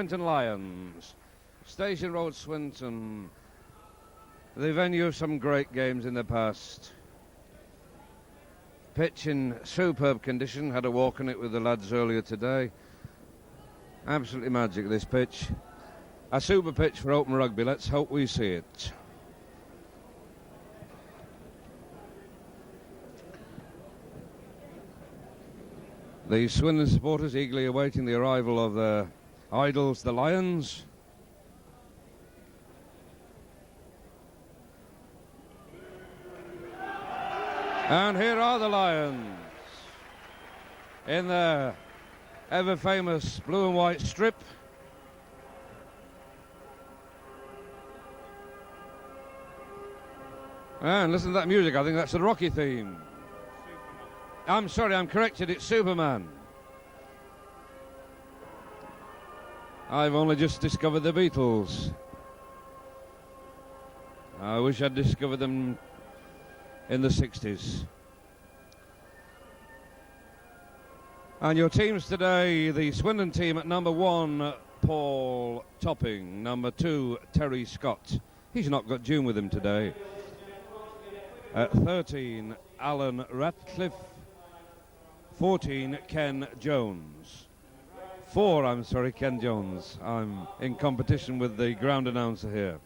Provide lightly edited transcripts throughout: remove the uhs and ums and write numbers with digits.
Swinton Lions, Station Road, Swinton, the venue of some great games in the past. Pitch in superb condition, had a walk on it with the lads earlier today. Absolutely magic, this pitch. A super pitch for open rugby, let's hope we see it. The Swinton supporters eagerly awaiting the arrival of their idols, the Lions. And here are the Lions in their ever-famous blue and white strip. And listen to that music, I think that's the Rocky theme. I'm sorry, I'm corrected, it's Superman. I've only just discovered the Beatles. I wish I'd discovered them in the 60s. And your teams today, the Swindon team at number 1, Paul Topping. Number 2, Terry Scott. He's not got June with him today. At 13, Alan Ratcliffe. 14, Ken Jones. Ken Jones. I'm in competition with the ground announcer here.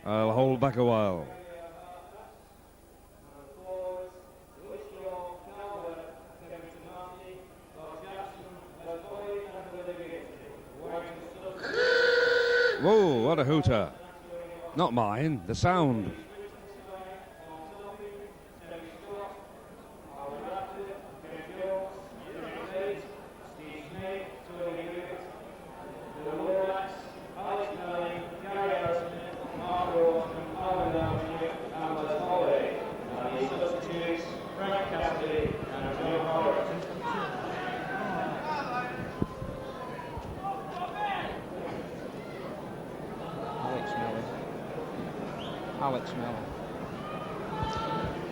I'll hold back a while. Whoa, what a hooter. Not mine, the sound.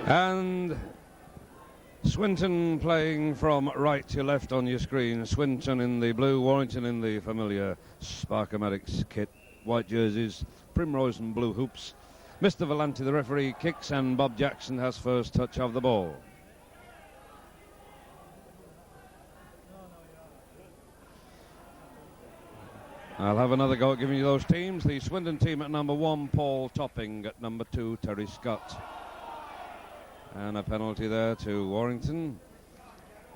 And Swinton playing from right to left on your screen. Swinton in the blue, Warrington in the familiar Sparkomatics kit. White jerseys, primrose and blue hoops. Mr. Valenti, the referee, kicks, and Bob Jackson has first touch of the ball. I'll have another go at giving you those teams. The Swindon team at number 1, Paul Topping. At number 2, Terry Scott. And a penalty there to Warrington.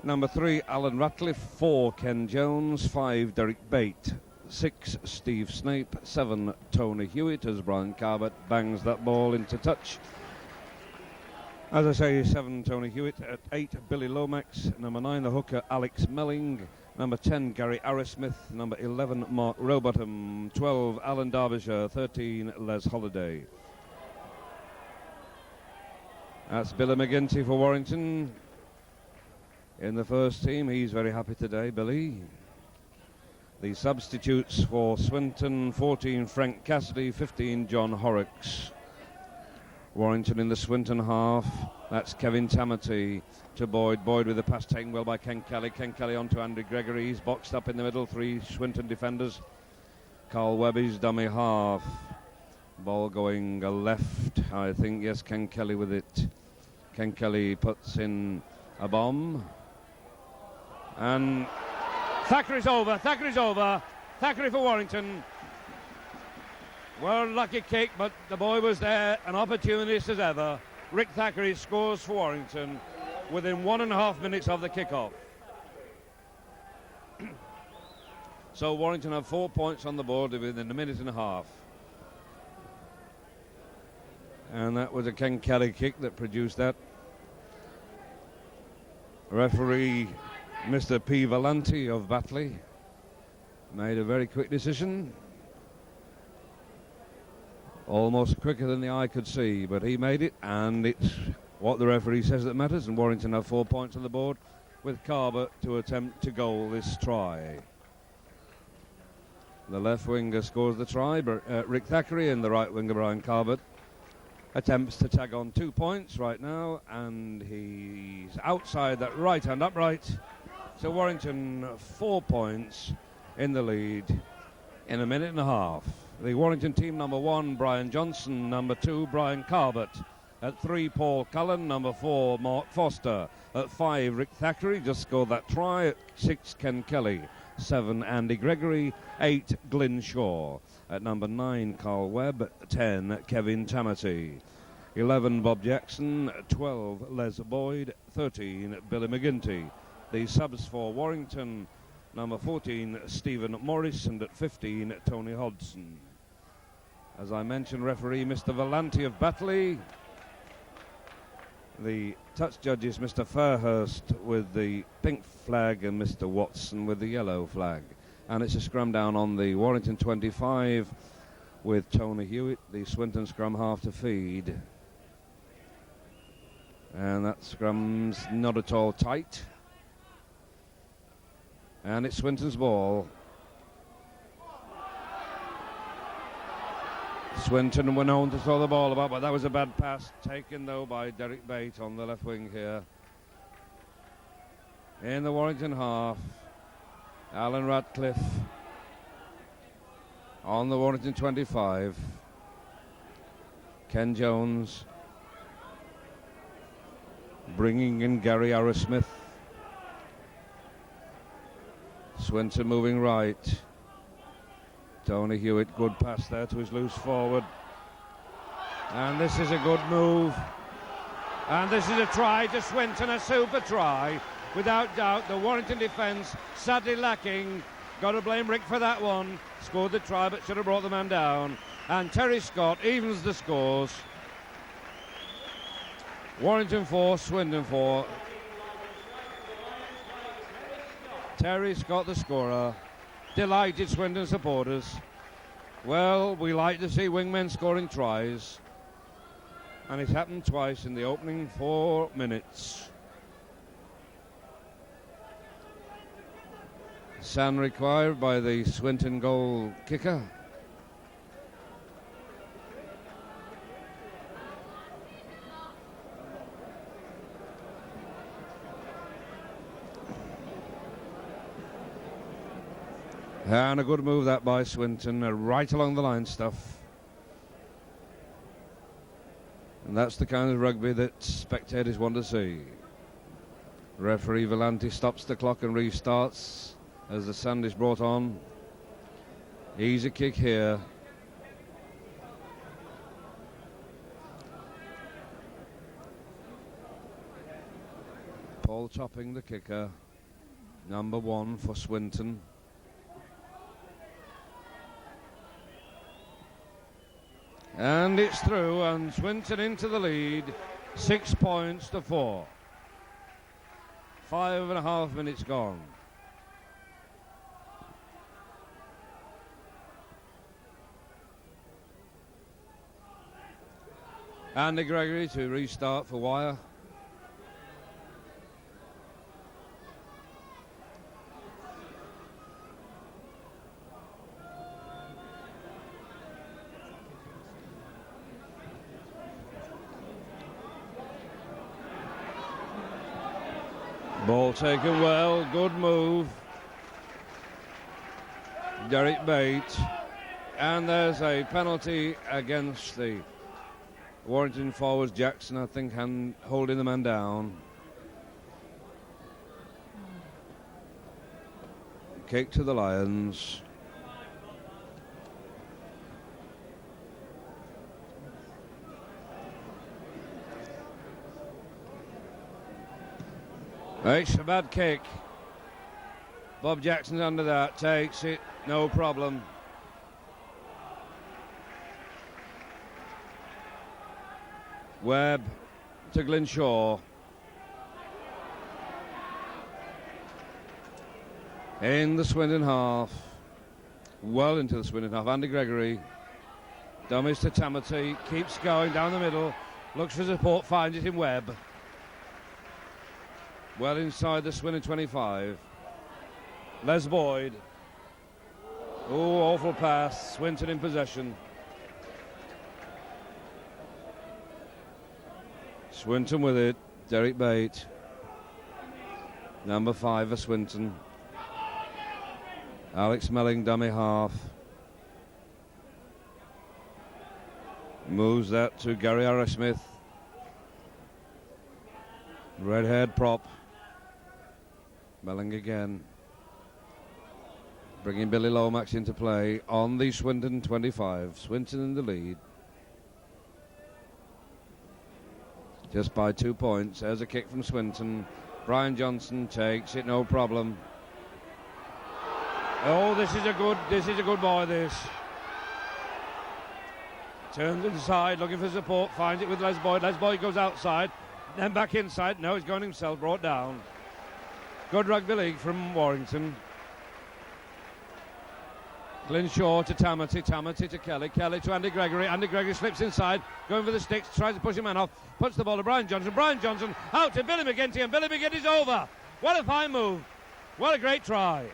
Number 3, Alan Ratcliffe. 4, Ken Jones. 5, Derek Bate. 6, Steve Snape. 7, Tony Hewitt, as Brian Carbett bangs that ball into touch. As I say, 7, Tony Hewitt. At 8, Billy Lomax. Number 9, the hooker, Alex Melling. Number 10, Gary Arrowsmith. Number 11, Mark Rowbottom. 12, Alan Derbyshire. 13, Les Holliday. That's Billy McGinty for Warrington. In the first team, he's very happy today, Billy. The substitutes for Swinton, 14, Frank Cassidy. 15, John Horrocks. Warrington in the Swinton half. That's Kevin Tamati to Boyd. Boyd with the pass taken well by Ken Kelly. Ken Kelly on to Andy Gregory. He's boxed up in the middle. 3 Swinton defenders. Carl Webby's dummy half. Ball going left, I think. Yes, Ken Kelly with it. Ken Kelly puts in a bomb. And Thackeray's over. Thackeray for Warrington. Well, lucky kick, but the boy was there, an opportunist as ever. Rick Thackeray scores for Warrington within 1.5 minutes of the kickoff. So Warrington have 4 points on the board within a minute and a half. And that was a Ken Kelly kick that produced that. Referee Mr. P. Valenti of Batley made a very quick decision. Almost quicker than the eye could see, but he made it, and it's what the referee says that matters, and Warrington have 4 points on the board with Carver to attempt to goal this try. The left winger scores the try, but Rick Thackeray, and the right winger Brian Carbett attempts to tag on 2 points right now, and he's outside that right hand upright. So Warrington 4 points in the lead in a minute and a half. The Warrington team, number 1, Brian Johnson. Number 2, Brian Carbett. At 3, Paul Cullen. Number 4, Mark Foster. At 5, Rick Thackeray, just scored that try. At 6, Ken Kelly. 7, Andy Gregory. 8, Glyn Shaw. At number 9, Carl Webb. 10, Kevin Tamati. 11, Bob Jackson. 12, Les Boyd. 13, Billy McGinty. The subs for Warrington, number 14, Stephen Morris, and at 15, Tony Hodgson. As I mentioned, referee Mr. Vallanti of Batley. The touch judges, Mr. Fairhurst with the pink flag and Mr. Watson with the yellow flag. And it's a scrum down on the Warrington 25 with Tony Hewitt, the Swinton scrum half to feed. And that scrum's not at all tight. And it's Swinton's ball. Swinton were known to throw the ball about, but that was a bad pass taken, though, by Derek Bate on the left wing here. In the Warrington half, Alan Radcliffe on the Warrington 25. Ken Jones bringing in Gary Arrowsmith. Swinton moving right. Tony Hewitt, good pass there to his loose forward. And this is a good move. And this is a try to Swinton, a super try. Without doubt, the Warrington defence sadly lacking. Got to blame Rick for that one. Scored the try, but should have brought the man down. And Terry Scott evens the scores. Warrington 4, Swinton 4. Terry Scott, the scorer. Delighted Swinton supporters. Well, we like to see wingmen scoring tries. And it's happened twice in the opening 4 minutes. Sand required by the Swinton goal kicker. And a good move that by Swinton, right along the line stuff. And that's the kind of rugby that spectators want to see. Referee Vallanti stops the clock and restarts as the sand is brought on. Easy kick here. Paul Topping, the kicker. Number 1 for Swinton. And it's through, and Swinton into the lead, 6 points to 4. 5.5 minutes gone. Andy Gregory to restart for Wire. Ball taken well, good move. Derek Bate. And there's a penalty against the Warrington forwards. Jackson, I think, holding the man down. Kick to the Lions. It's a bad kick. Bob Jackson's under that, takes it, no problem. Webb to Glyn Shaw. In the Swinton half. Well into the Swinton half. Andy Gregory. Dummies to Tamati. Keeps going down the middle. Looks for support, finds it in Webb. Well inside the Swinton 25. Les Boyd. Oh, awful pass. Swinton in possession. Swinton with it. Derek Bate. Number 5 for Swinton. Alex Melling, dummy half. Moves that to Gary Arrowsmith. Red-haired prop. Melling again. Bringing Billy Lomax into play on the Swinton 25. Swinton in the lead. Just by 2 points. There's a kick from Swinton. Brian Johnson takes it, no problem. Oh, this is a good boy, this. Turns inside, looking for support, finds it with Les Boyd. Les Boyd goes outside, then back inside. No, he's going himself, brought down. Good rugby league from Warrington. Glyn Shaw to Tamati, Tamati to Kelly, Kelly to Andy Gregory. Andy Gregory slips inside, going for the sticks, tries to push a man off, puts the ball to Brian Johnson. Brian Johnson out to Billy McGinty, and Billy McGinty's over. What a fine move. What a great try.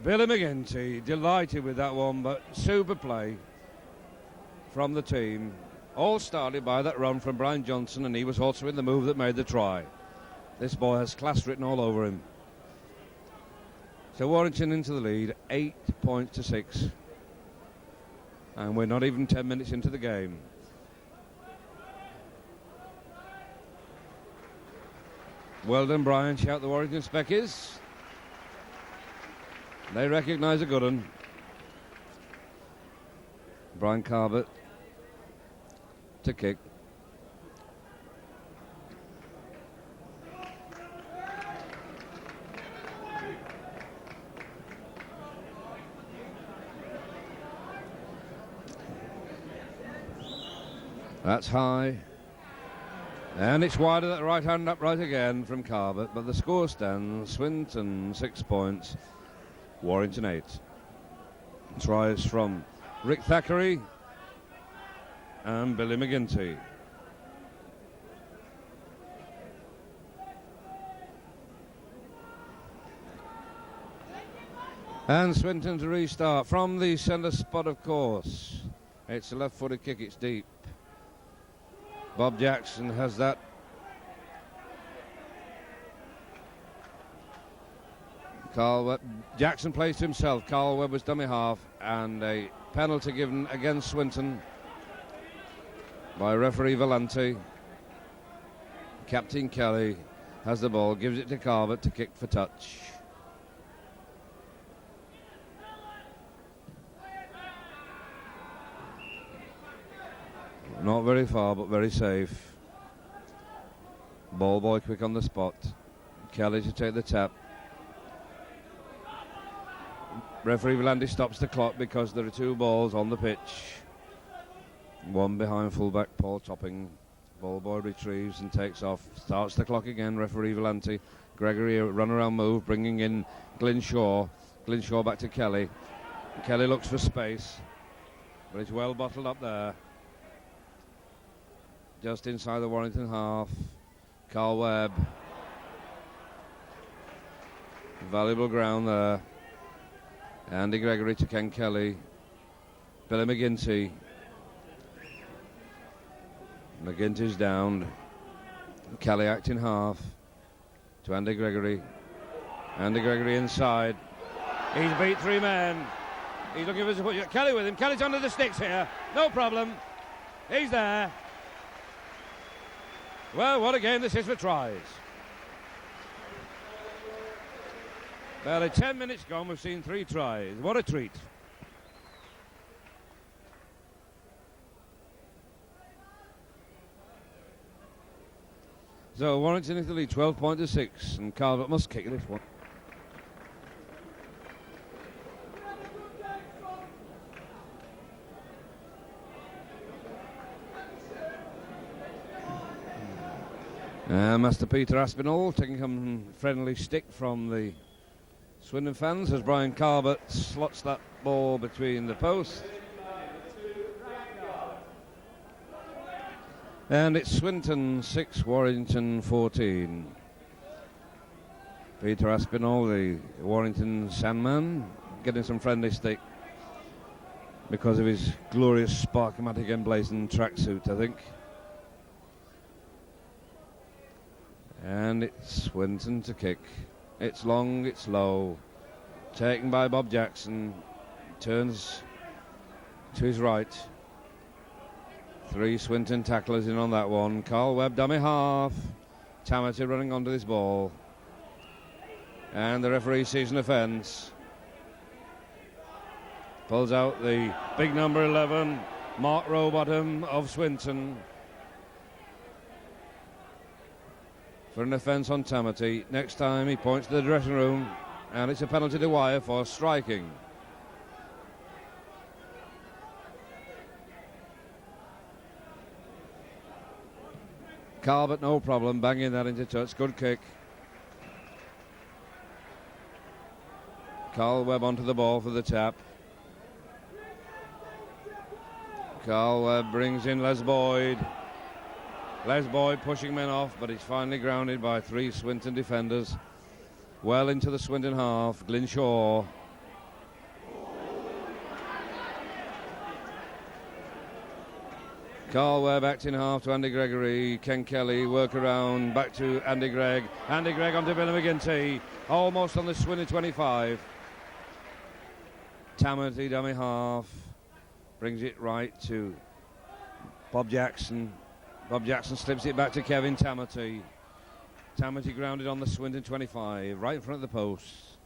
Billy McGinty delighted with that one, but super play from the team. All started by that run from Brian Johnson, and he was also in the move that made the try. This boy has class written all over him. So Warrington into the lead, 8 points to 6. And we're not even 10 minutes into the game. Well done, Brian, shout the Warrington Speckies. They recognise a good one. Brian Carbett to kick. That's high. And it's wide at the right hand upright again from Carbett, but the score stands Swinton 6 points, Warrington 8. Tries from Rick Thackeray and Billy McGinty. And Swinton to restart from the centre spot, of course. It's a left-footed kick, it's deep. Bob Jackson has that. Jackson plays to himself. Carl Webb was dummy half, and a penalty given against Swinton by referee Valenti. Captain Kelly has the ball, gives it to Carbett to kick for touch. Not very far, but very safe. Ball boy quick on the spot. Kelly to take the tap. Referee Valenti stops the clock because there are 2 balls on the pitch. One behind fullback Paul Topping. Ball boy retrieves and takes off. Starts the clock again, referee Valenti. Gregory, a run-around move, bringing in Glyn Shaw. Glyn Shaw back to Kelly. Kelly looks for space, but it's well bottled up there. Just inside the Warrington half. Carl Webb. Valuable ground there. Andy Gregory to Ken Kelly. Billy McGinty. McGinty's down. Kelly acting half. To Andy Gregory. Andy Gregory inside. He's beat 3 men. He's looking for support. Kelly with him. Kelly's under the sticks here. No problem. He's there. Well, what a game this is for tries. Barely 10 minutes gone, we've seen 3 tries. What a treat. So Warrington into the lead, 12 points to 6, and Calvert must kick this one. Master Peter Aspinall taking a friendly stick from the Swindon fans as Brian Carbett slots that ball between the posts. And it's Swinton 6, Warrington 14. Peter Aspinall, the Warrington Sandman, getting some friendly stick because of his glorious Sparkomatic emblazoned tracksuit, I think. And it's Swinton to kick. It's long, it's low. Taken by Bob Jackson. Turns to his right. 3 Swinton tacklers in on that one. Carl Webb, dummy half. Tamati running onto this ball. And the referee sees an offence. Pulls out the big number 11, Mark Rowbottom of Swinton, for an offence on Tamati. Next time he points to the dressing room, and it's a penalty to wire for striking. Calvert, no problem, banging that into touch. Good kick. Carl Webb onto the ball for the tap. Carl Webb brings in Les Boyd. Les Boyd pushing men off, but he's finally grounded by 3 Swinton defenders. Well into the Swinton half. Glyn Shaw. Carl Webb acting half to Andy Gregory. Ken Kelly work around back to Andy Gregg. Andy Gregg onto Billy McGinty. Almost on the Swinton 25. Tamati dummy half. Brings it right to Bob Jackson. Bob Jackson slips it back to Kevin Tamati. Tamati grounded on the Swinton 25, right in front of the post.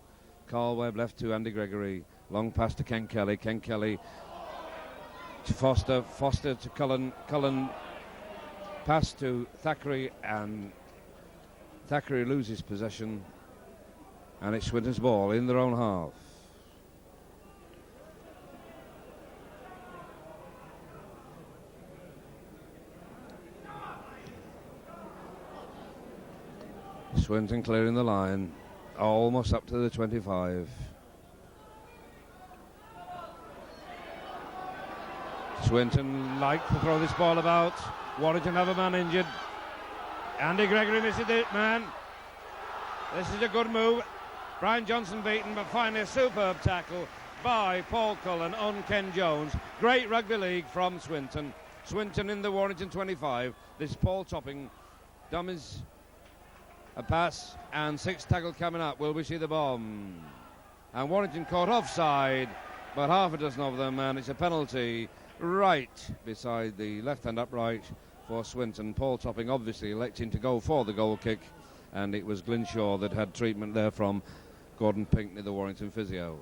Carl Webb left to Andy Gregory. Long pass to Ken Kelly. Ken Kelly to Foster. Foster to Cullen. Cullen pass to Thackeray, and Thackeray loses possession. And it's Swinton's ball in their own half. Swinton clearing the line, almost up to the 25. Swinton like to throw this ball about. Warrington have a man injured. Andy Gregory misses it, man. This is a good move. Brian Johnson beaten, but finally a superb tackle by Paul Cullen on Ken Jones. Great rugby league from Swinton. Swinton in the Warrington 25. This is Paul Topping. Dummies. A pass and 6 tackle coming up. Will we see the bomb? And Warrington caught offside, but half a dozen of them, and it's a penalty right beside the left-hand upright for Swinton. Paul Topping obviously electing to go for the goal kick, and it was Glyn Shaw that had treatment there from Gordon Pinkney, the Warrington physio.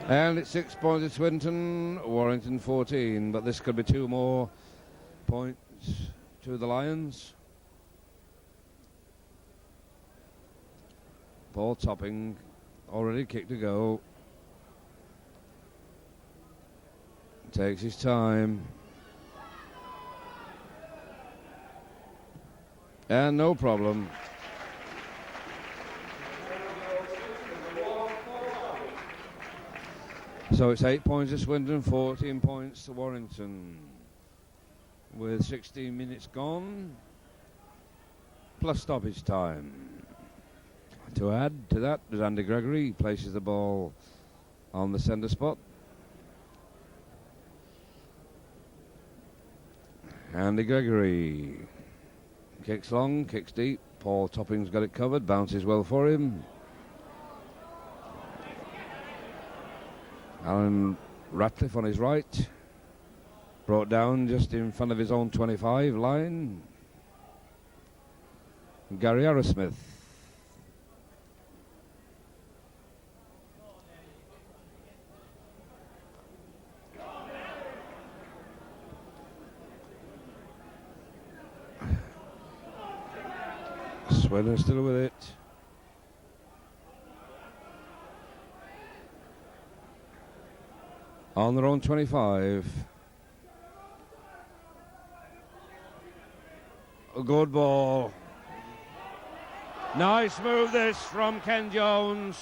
And it's 6 points to Swinton, Warrington 14, but this could be 2 more points to the Lions. Paul Topping already kicked to go. Takes his time. And no problem. So it's 8 points to Swinton, 14 points to Warrington, with 16 minutes gone, plus stoppage time. To add to that, there's Andy Gregory. He places the ball on the centre spot. Andy Gregory kicks long, kicks deep. Paul Topping's got it covered, bounces well for him. Alan Ratcliffe on his right, brought down just in front of his own 25 line. Gary Arrowsmith. Swinton still with it. On their own 25. A good ball. Nice move this from Ken Jones.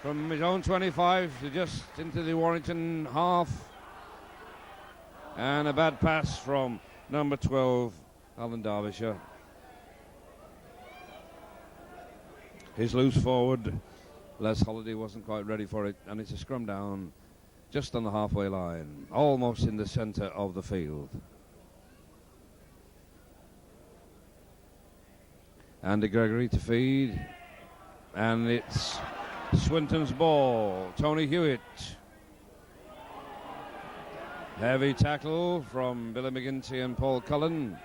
From his own 25 to just into the Warrington half. And a bad pass from number 12, Alan Derbyshire. His loose forward Les Holiday wasn't quite ready for it, and it's a scrum down just on the halfway line, almost in the centre of the field. Andy Gregory to feed, and it's Swinton's ball. Tony Hewitt. Heavy tackle from Billy McGinty and Paul Cullen.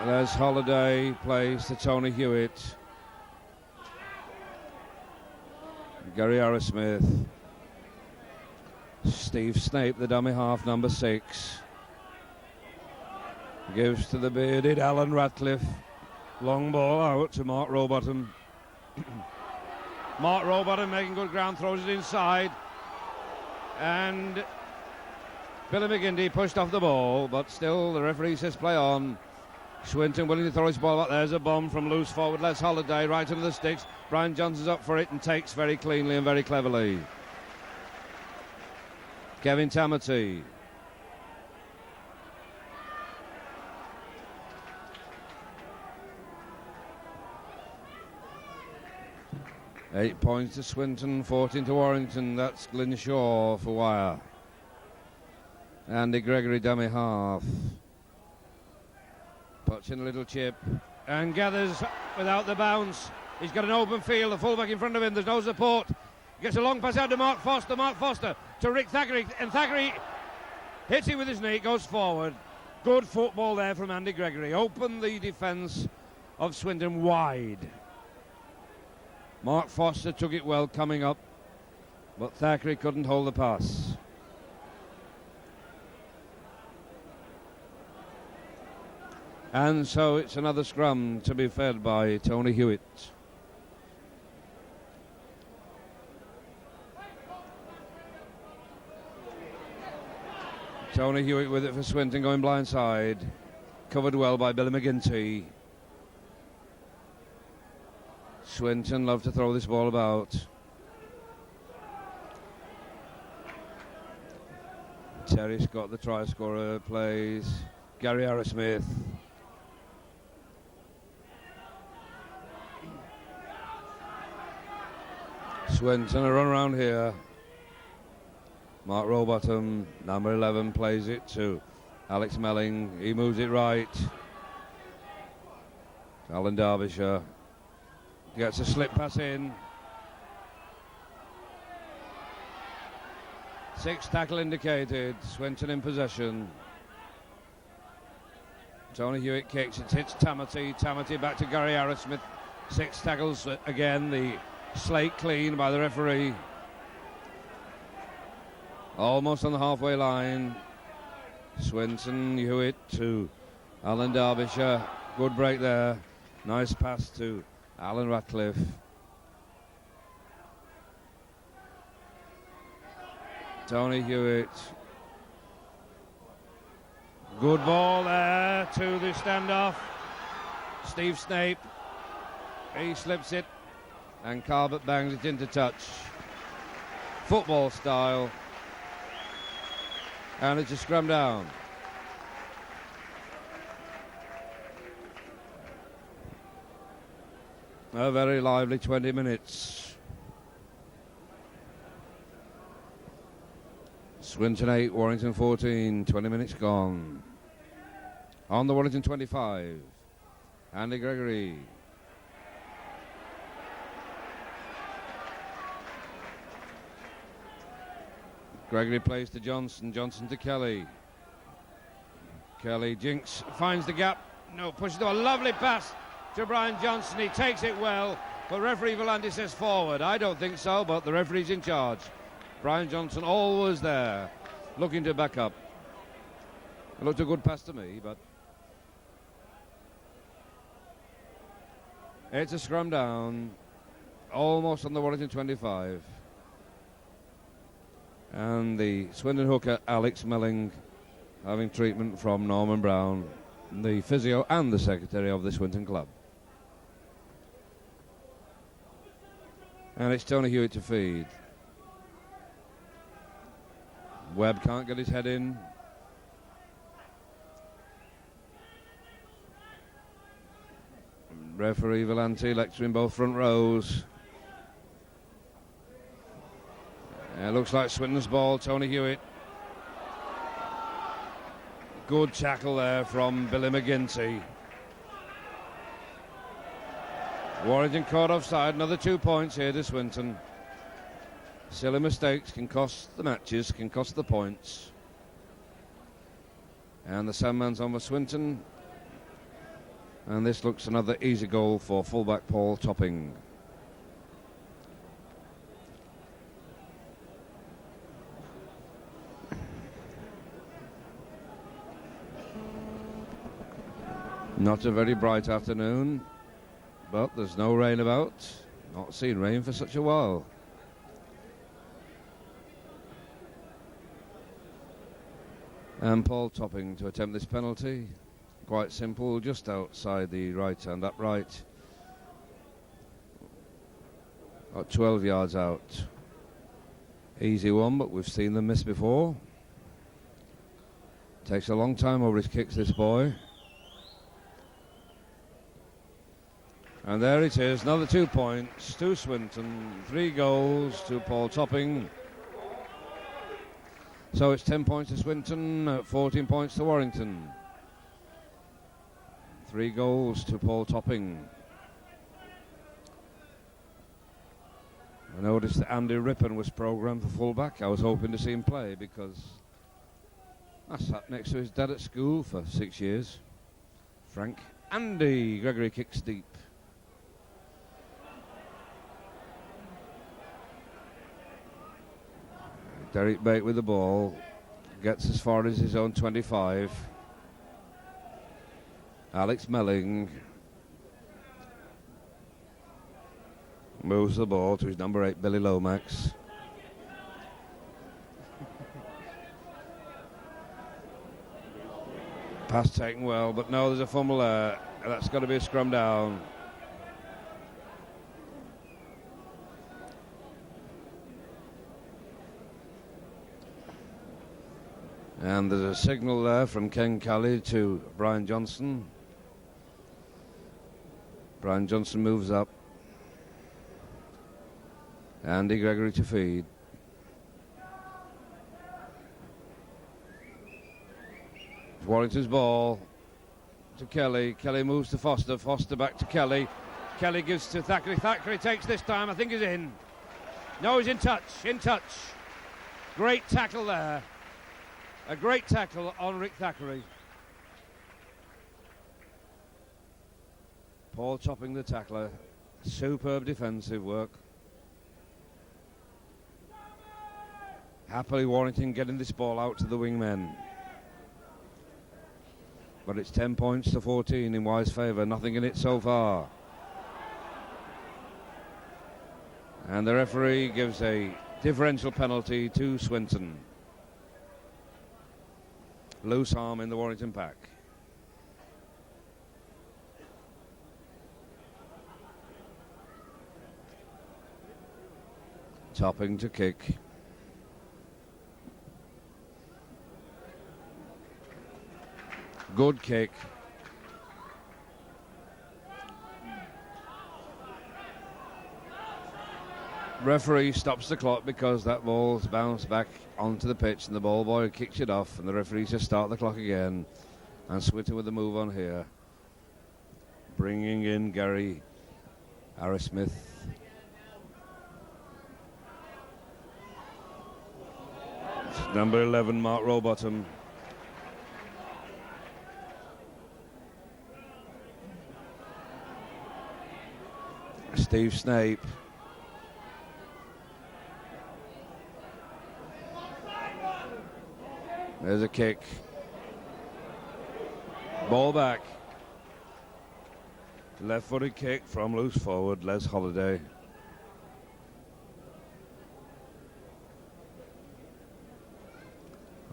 Les Holiday plays to Tony Hewitt. Gary Arrowsmith. Steve Snape, the dummy half, number 6. Gives to the bearded Alan Ratcliffe. Long ball out to Mark Rowbottom. Mark Rowbottom making good ground, throws it inside. And Billy McGinty pushed off the ball, but still the referee says play on. Swinton willing to throw his ball out. There's a bomb from loose forward Les Holiday right under the sticks. Brian Johnson's up for it and takes very cleanly and very cleverly. Kevin Tamati. Eight points to Swinton, 14 to Warrington. That's Glyn Shaw for wire. Andy Gregory dummy half. Puts in a little chip and gathers without the bounce. He's got an open field, the fullback in front of him, there's no support. Gets a long pass out to Mark Foster to Rick Thackeray, and Thackeray hits it with his knee, goes forward. Good football there from Andy Gregory. Opened the defence of Swinton wide. Mark Foster took it well coming up, but Thackeray couldn't hold the pass. And so it's another scrum to be fed by Tony Hewitt. Tony Hewitt with it for Swinton, going blindside. Covered well by Billy McGinty. Swinton love to throw this ball about. Terry Scott, the try scorer, plays Gary Arrowsmith. Swinton a run around here. Mark Rowbottom, number 11, plays it to Alex Melling. He moves it right. Alan Derbyshire gets a slip pass in. 6 tackle indicated. Swinton in possession. Tony Hewitt kicks, it hits Tamati. Tamati back to Gary Arrowsmith. 6 tackles again. The slate clean by the referee. Almost on the halfway line. Swinton, Hewitt to Alan Derbyshire. Good break there. Nice pass to Alan Ratcliffe. Tony Hewitt. Good ball there to the standoff. Steve Snape. He slips it and Carbot bangs it into touch. Football style. And it's a scrum down. A very lively 20 minutes. Swinton 8, Warrington 14, 20 minutes gone. On the Warrington 25, Andy Gregory. Gregory plays to Johnson, Johnson to Kelly. Kelly jinks, finds the gap, no, pushes to a lovely pass to Brian Johnson. He takes it well, but referee Volandi says forward. I don't think so, but the referee's in charge. Brian Johnson always there, looking to back up. It looked a good pass to me, but it's a scrum down, almost on the Warrington 25. And the Swindon hooker, Alex Melling, having treatment from Norman Brown, the physio and the secretary of the Swinton club. And it's Tony Hewitt to feed. Webb can't get his head in. Referee Valenti lecturing both front rows. It looks like Swinton's ball, Tony Hewitt. Good tackle there from Billy McGinty. Warrington caught offside, another 2 points here to Swinton. Silly mistakes can cost the matches, can cost the points. And the Sandman's on for Swinton. And this looks another easy goal for fullback Paul Topping. Not a very bright afternoon, but there's no rain about. Not seen rain for such a while. And Paul Topping to attempt this penalty. Quite simple, just outside the right hand upright. About 12 yards out. Easy one, but we've seen them miss before. Takes a long time over his kicks, this boy. And there it is, another 2 points to Swinton, 3 goals to Paul Topping. So it's 10 points to Swinton, 14 points to Warrington. 3 goals to Paul Topping. I noticed that Andy Rippon was programmed for fullback. I was hoping to see him play because I sat next to his dad at school for 6 years. Frank. Andy Gregory kicks deep. Derek Bate with the ball, gets as far as his own 25. Alex Melling moves the ball to his number 8, Billy Lomax. Pass taken well, but no, there's a fumble there. That's got to be a scrum down. And there's a signal there from Ken Kelly to Brian Johnson. Brian Johnson moves up. Andy Gregory to feed. Warrington's ball to Kelly. Kelly moves to Foster. Foster back to Kelly. Kelly gives to Thackeray. Thackeray takes this time. I think he's in. No, he's in touch. In touch. Great tackle there. A great tackle on Rick Thackeray. Paul Topping the tackler. Superb defensive work. Happily Warrington getting this ball out to the wingmen. But it's 10 points to 14 in Wise favour. Nothing in it so far. And the referee gives a differential penalty to Swinton. Loose arm in the Warrington pack. Topping to kick. Good kick. Referee stops the clock because that ball's bounced back onto the pitch and the ball boy kicks it off, and the referee just start the clock again. And Swinton with the move on here, bringing in Gary Harris-Smith. It's number 11, Mark Rowbottom. Steve Snape. There's a kick. Ball back. Left-footed kick from loose forward, Les Holiday.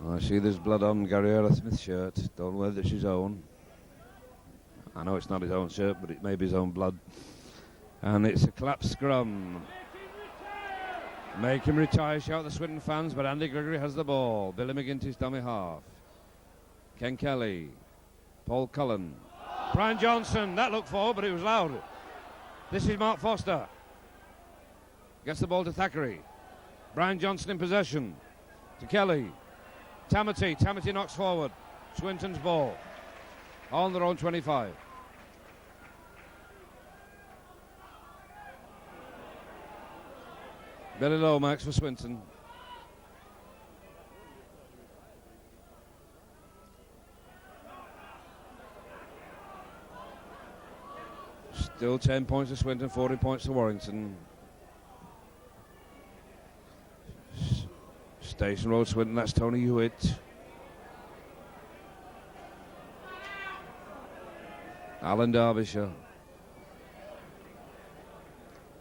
I see there's blood on Gary Harris-Smith's shirt. Don't know whether it's his own. I know it's not his own shirt, but it may be his own blood. And it's a collapsed scrum. Make him retire, shout the Swinton fans, but Andy Gregory has the ball. Billy McGinty's dummy half. Ken Kelly. Paul Cullen. Brian Johnson, that looked forward, but it was loud. This is Mark Foster. Gets the ball to Thackeray. Brian Johnson in possession. To Kelly. Tamati knocks forward. Swinton's ball. On their own 25. Billy Lomax for Swinton. Still 10 points to Swinton, 40 points to Warrington. Station Road, Swinton, that's Tony Hewitt. Alan Derbyshire.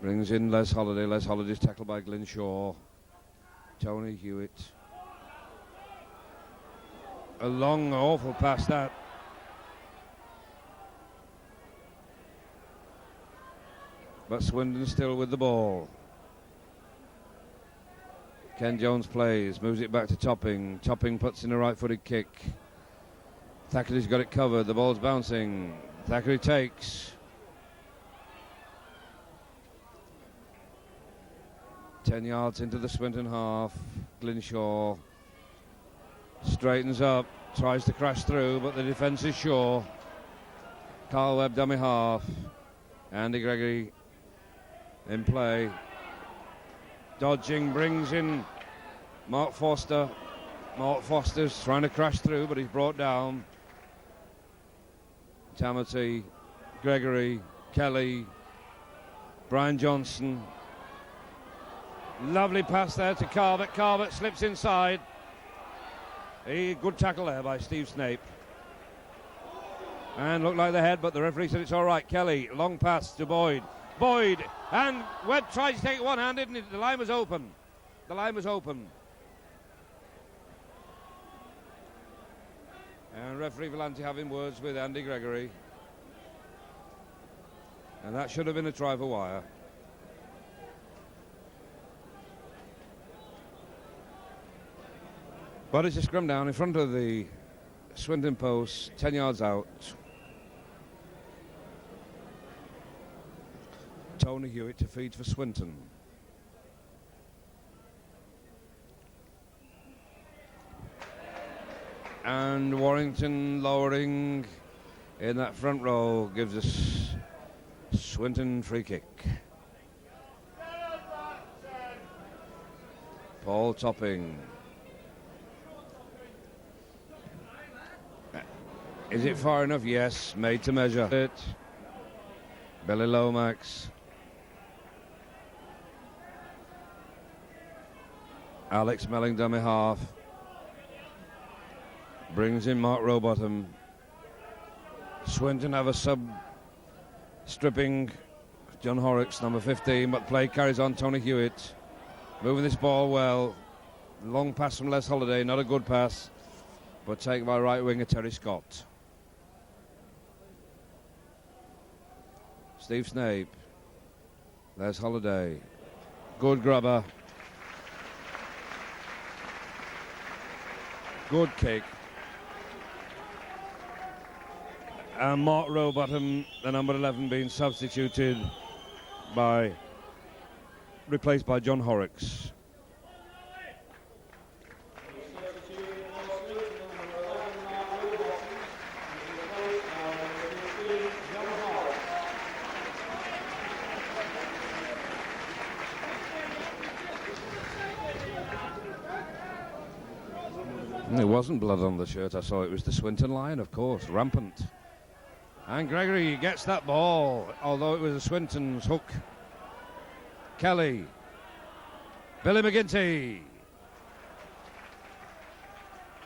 Brings in Les Holiday. Les Holiday's tackled by Glyn Shaw. Tony Hewitt. A long, awful pass that. But Swindon still with the ball. Ken Jones plays, moves it back to Topping. Topping puts in a right-footed kick. Thackeray's got it covered. The ball's bouncing. Thackeray takes. 10 yards into the Swinton half. Glynshaw straightens up, tries to crash through, but the defence is sure. Carl Webb dummy half. Andy Gregory in play. Dodging, brings in Mark Foster. Mark Foster's trying to crash through, but he's brought down. Tamati, Gregory, Kelly, Brian Johnson. Lovely pass there to Carvett. Carvett slips inside. Good tackle there by Steve Snape. And looked like the head, but the referee said it's all right. Kelly, long pass to Boyd. Boyd, and Webb tried to take it one-handed, and the line was open. The line was open. And referee Valenti having words with Andy Gregory. And that should have been a try for wire. But it's a scrum down in front of the Swinton post, 10 yards out. Tony Hewitt to feed for Swinton. And Warrington lowering in that front row gives us Swinton free kick. Paul Topping. Is it far enough? Yes, made to measure it. Billy Lomax. Alex Melling dummy half. Brings in Mark Rowbottom. Swinton have a sub stripping John Horrocks, number 15, but play carries on. Tony Hewitt moving this ball well. Long pass from Les Holiday, not a good pass, but taken by right winger Terry Scott. Steve Snape. Les Holiday. Good grubber. Good kick. And Mark Rowbottom, the number 11, being substituted by, replaced by John Horrocks. There wasn't blood on the shirt. I saw it was the Swinton line, of course, rampant. And Gregory gets that ball, although it was a Swinton's hook. Kelly. Billy McGinty.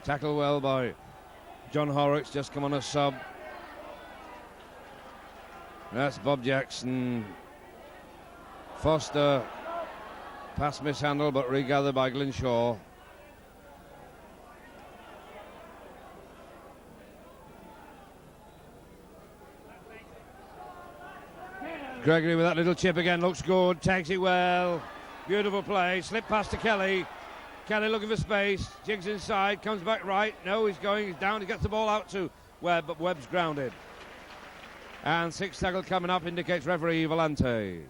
Tackled well by John Horrocks, just come on a sub. That's Bob Jackson. Foster. Pass mishandled, but regathered by Glynshaw. Gregory with that little chip again, looks good, takes it well. Beautiful play, slip past to Kelly. Kelly looking for space, jigs inside, comes back right. No, he's down, he gets the ball out to Webb, but Webb's grounded. And 6 tackle coming up indicates referee Volante.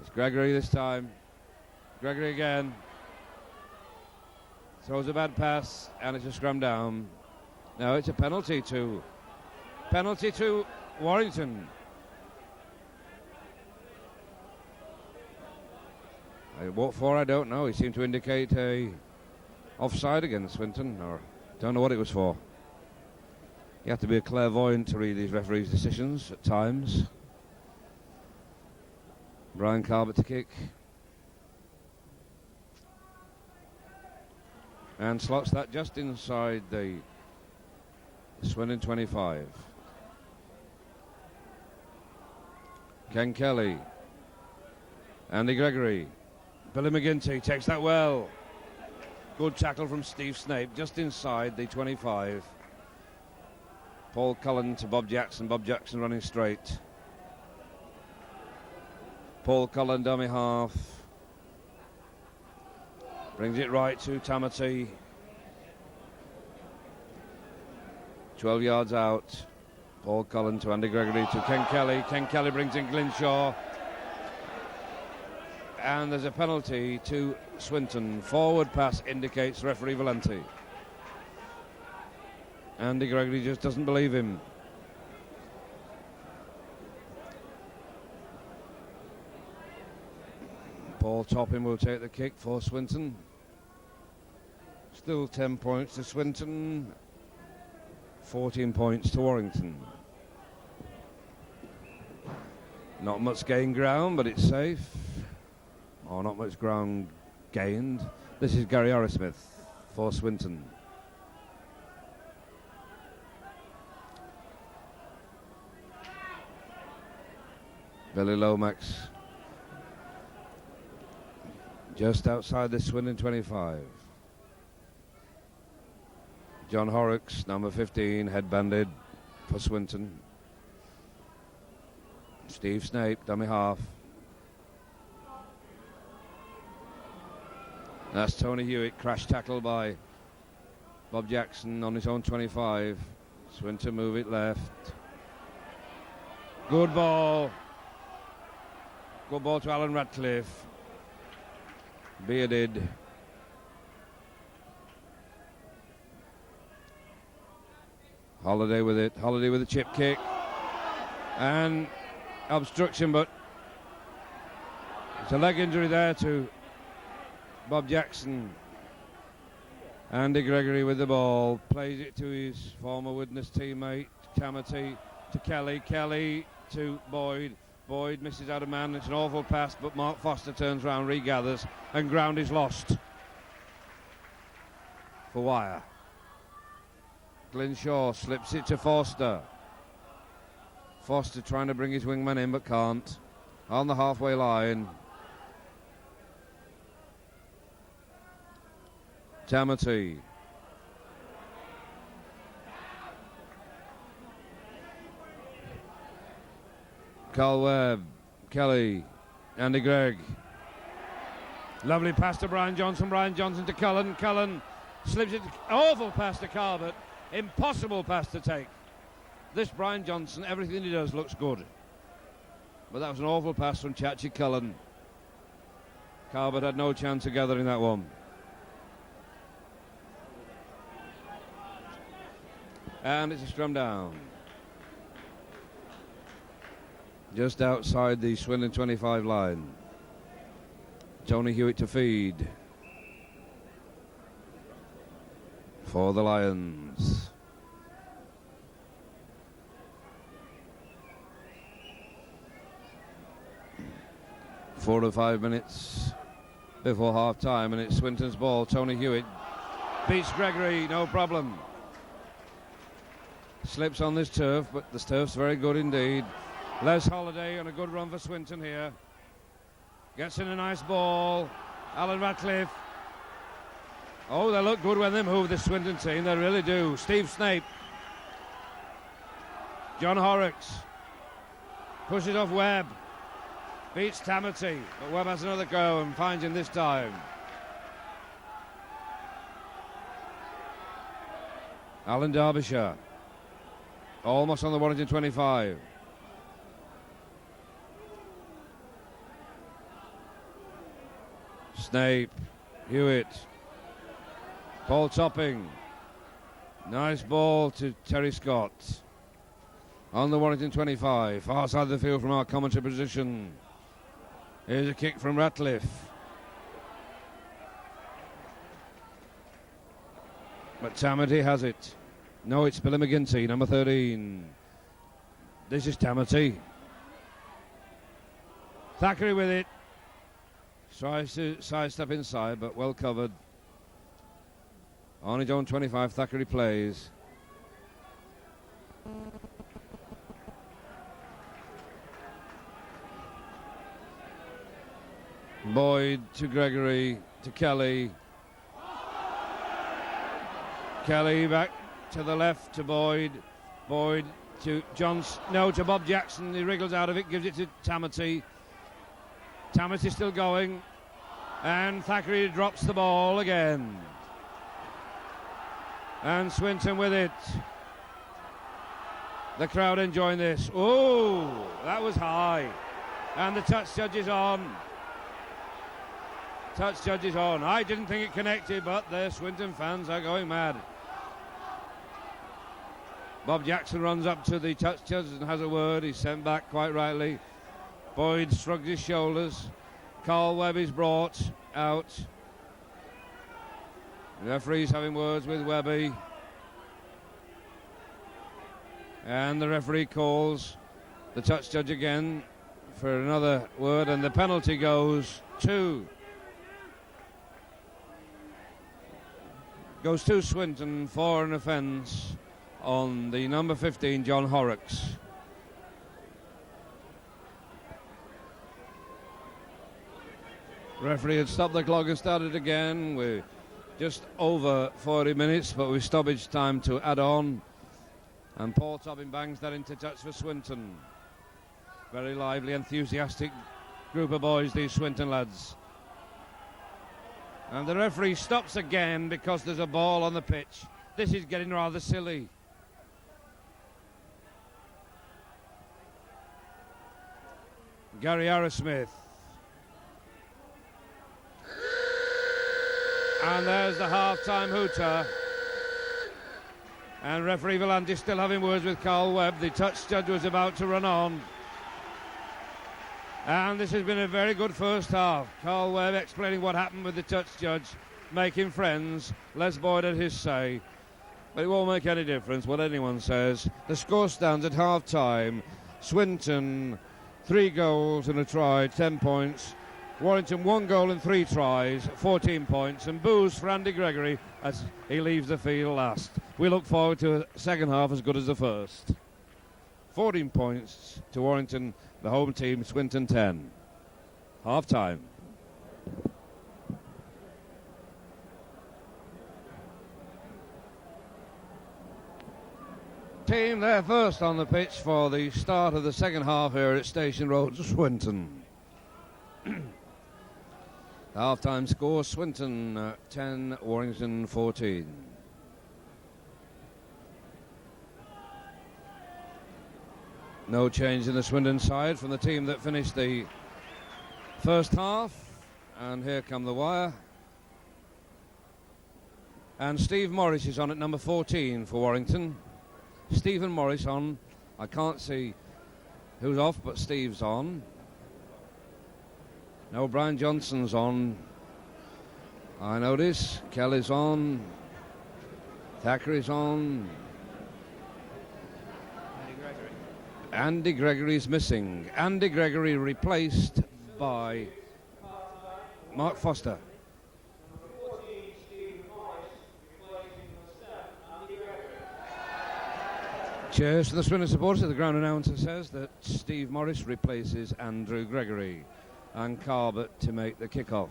It's Gregory this time. Gregory again. Throws a bad pass and it's a scrum down. No, it's a penalty to Warrington. What for, I don't know. He seemed to indicate a offside against Swinton, or don't know what it was for. You have to be a clairvoyant to read these referees' decisions at times. Brian Carbett to kick. And slots that just inside the Swinton 25. Ken Kelly. Andy Gregory. Billy McGinty takes that well. Good tackle from Steve Snape just inside the 25. Paul Cullen to Bob Jackson. Bob Jackson running straight. Paul Cullen dummy half. Brings it right to Tamati. 12 yards out. Paul Cullen to Andy Gregory to Ken Kelly. Ken Kelly brings in Glinshaw. And there's a penalty to Swinton. Forward pass indicates referee Valenti. Andy Gregory just doesn't believe him. Paul Toppin will take the kick for Swinton. Still 10 points to Swinton, 14 points to Warrington. Not much gained ground, but it's safe. Or not much ground gained. This is Gary Arrowsmith for Swinton. Billy Lomax just outside the Swinton 25. John Horrocks, number 15, headbanded for Swinton. Steve Snape, dummy half. That's Tony Hewitt, crash tackle by Bob Jackson on his own 25. Swinton move it left. Good ball. Good ball to Alan Radcliffe. Bearded. Holiday with it. Holiday with a chip kick. And obstruction, but it's a leg injury there to Bob Jackson. Andy Gregory with the ball. Plays it to his former Widnes teammate, Tamati, to Kelly. Kelly to Boyd. Boyd misses out a man. It's an awful pass, but Mark Foster turns round, regathers, and ground is lost for Wire. Glinshaw slips it to Foster. Foster trying to bring his wingman in, but can't. On the halfway line. Tamati. Carl Webb, Kelly, Andy Gregg. Lovely pass to Brian Johnson. Brian Johnson to Cullen. Cullen slips it. Awful pass to Carbett. Impossible pass to take. This Brian Johnson, everything he does looks good. But that was an awful pass from Chachi Cullen. Carbett had no chance of gathering that one. And it's a scrum down. Just outside the Swinton 25 line. Tony Hewitt to feed. For the Lions. Four to 5 minutes before half time, and it's Swinton's ball. Tony Hewitt beats Gregory, no problem. Slips on this turf, but the turf's very good indeed. Les Holiday on a good run for Swinton here. Gets in a nice ball. Alan Radcliffe. Oh, they look good when they move, this Swinton team. They really do. Steve Snape. John Horrocks. Pushes off Webb. Beats Tamati. But Webb has another go and finds him this time. Alan Derbyshire. Almost on the Warrington 25. Snape, Hewitt, Paul Topping. Nice ball to Terry Scott. On the Warrington 25, far side of the field from our commentary position. Here's a kick from Ratcliffe. But Tamati has it. No, it's Billy McGinty, number 13. This is Tamati. Thackeray with it. Tries to sidestep inside, but well covered. On his own 25, Thackeray plays. Boyd to Gregory, to Kelly. Kelly back to the left to Boyd. Boyd to to Bob Jackson. He wriggles out of it, gives it to Tamati. Tamati still going. And Thackeray drops the ball again. And Swinton with it. The crowd enjoying this. Oh, that was high. And the touch judge is on. Touch judge is on. I didn't think it connected, but the Swinton fans are going mad. Bob Jackson runs up to the touch judge and has a word. He's sent back quite rightly. Boyd shrugs his shoulders. Carl Webb is brought out. The referee's having words with Webby. And the referee calls the touch judge again for another word, and the penalty goes to Swinton for an offence on the number 15, John Horrocks. Referee had stopped the clock and started again. We're just over 40 minutes, but with stoppage time to add on. And Paul Topping bangs that into touch for Swinton. Very lively, enthusiastic group of boys, these Swinton lads. And the referee stops again because there's a ball on the pitch. This is getting rather silly. Gary Arrowsmith. And there's the half-time hooter. And referee Volantis still having words with Carl Webb. The touch judge was about to run on. And this has been a very good first half. Carl Webb explaining what happened with the touch judge, making friends. Les Boyd had his say. But it won't make any difference what anyone says. The score stands at half-time. Swinton, 3 goals and a try, 10 points. Warrington, 1 goal and 3 tries, 14 points. And boos for Andy Gregory as he leaves the field last. We look forward to a second half as good as the first. 14 points to Warrington, the home team, Swinton 10. Half-time. Team there first on the pitch for the start of the second half here at Station Road, Swinton. Half-time score, Swinton 10, Warrington 14. No change in the Swindon side from the team that finished the first half. And here come the wire. And Steve Morris is on at number 14 for Warrington. Stephen Morris on. I can't see who's off, but Steve's on. No, Brian Johnson's on. I notice. Kelly's on. Thackeray's on. Andy Gregory's missing. Andy Gregory replaced by Mark Foster. Cheers to the Swindon supporters. The ground announcer says that Steve Morris replaces Andrew Gregory and Carbett to make the kick-off.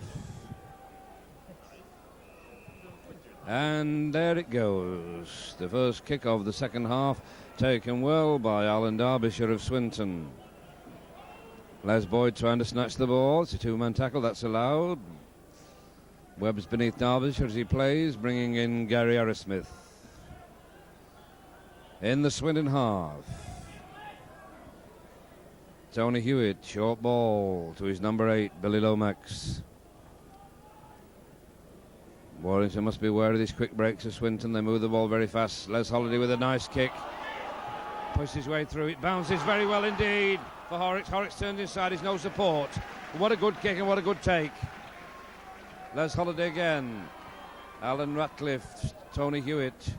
And there it goes. The first kick of the second half, taken well by Alan Derbyshire of Swinton. Les Boyd trying to snatch the ball. It's a 2-man tackle, that's allowed. Webb's beneath Derbyshire as he plays, bringing in Gary Arrowsmith. in the Swinton half. Tony Hewitt, short ball to his number 8, Billy Lomax. Warrington must be aware of these quick breaks of Swinton. They move the ball very fast. Les Holiday with a nice kick. Pushes his way through it. Bounces very well indeed for Horrocks. Horrocks turns inside. He's no support. What a good kick and what a good take. Les Holiday again. Alan Ratcliffe, Tony Hewitt.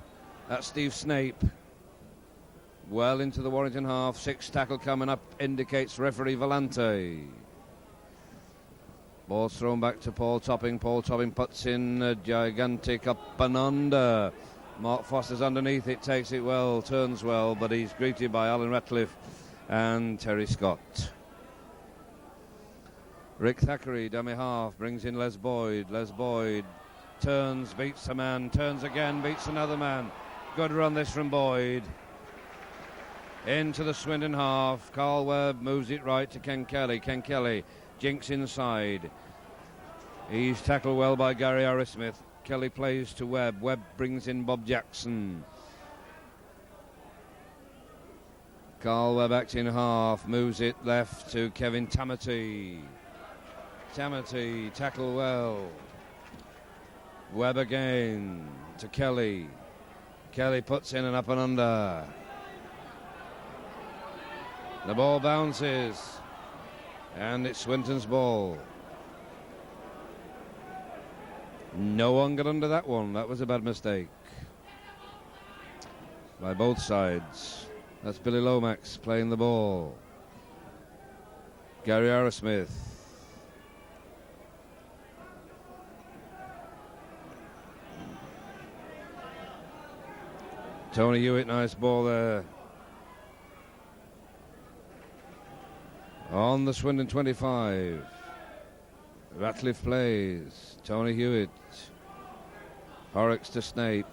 That's Steve Snape. Well into the Warrington half. 6 tackle coming up indicates referee Volante. Ball's thrown back to Paul Topping. Paul Topping puts in a gigantic up and under. Mark Foster's underneath it, takes it well, turns well, but he's greeted by Alan Ratcliffe and Terry Scott. Rick Thackeray, dummy half, brings in Les Boyd. Les Boyd turns, beats a man, turns again, beats another man. Good run this from Boyd. Into the Swindon half. Carl Webb moves it right to Ken Kelly. Ken Kelly jinks inside. He's tackled well by Gary Arrowsmith. Kelly plays to Webb. Webb brings in Bob Jackson. Carl Webb acts in half. Moves it left to Kevin Tamati. Tamati tackle well. Webb again to Kelly. Kelly puts in an up and under. The ball bounces, and it's Swinton's ball. No one got under that one. That was a bad mistake by both sides. That's Billy Lomax playing the ball. Gary Arrowsmith. Tony Hewitt, nice ball there. On the Swindon 25. Ratcliffe plays. Tony Hewitt. Horrocks to Snape.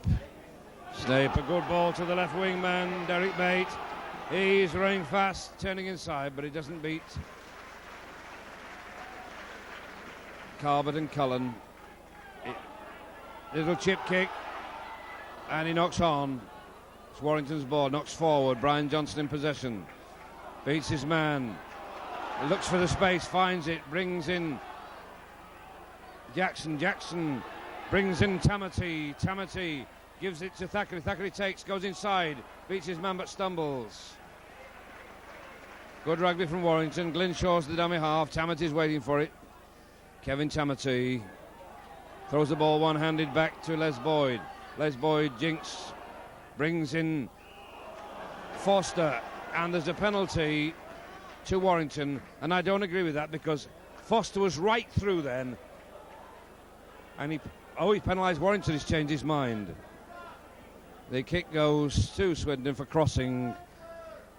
Snape, a good ball to the left wing man, Derek Bate. He's running fast, turning inside, but he doesn't beat Carbot and Cullen. Little chip kick, and he knocks on. It's Warrington's ball, knocks forward. Brian Johnson in possession. Beats his man. Looks for the space, finds it, brings in Jackson. Jackson brings in Tamati. Tamati gives it to Thackeray. Thackeray takes, goes inside, beats his man but stumbles. Good rugby from Warrington. Glenshaw's the dummy half. Tamati's waiting for it. Kevin Tamati throws the ball one-handed back to Les Boyd. Les Boyd jinks, brings in Foster, and there's a penalty to Warrington, and I don't agree with that because Foster was right through then, and he penalised Warrington. He's changed his mind. The kick goes to Swindon for crossing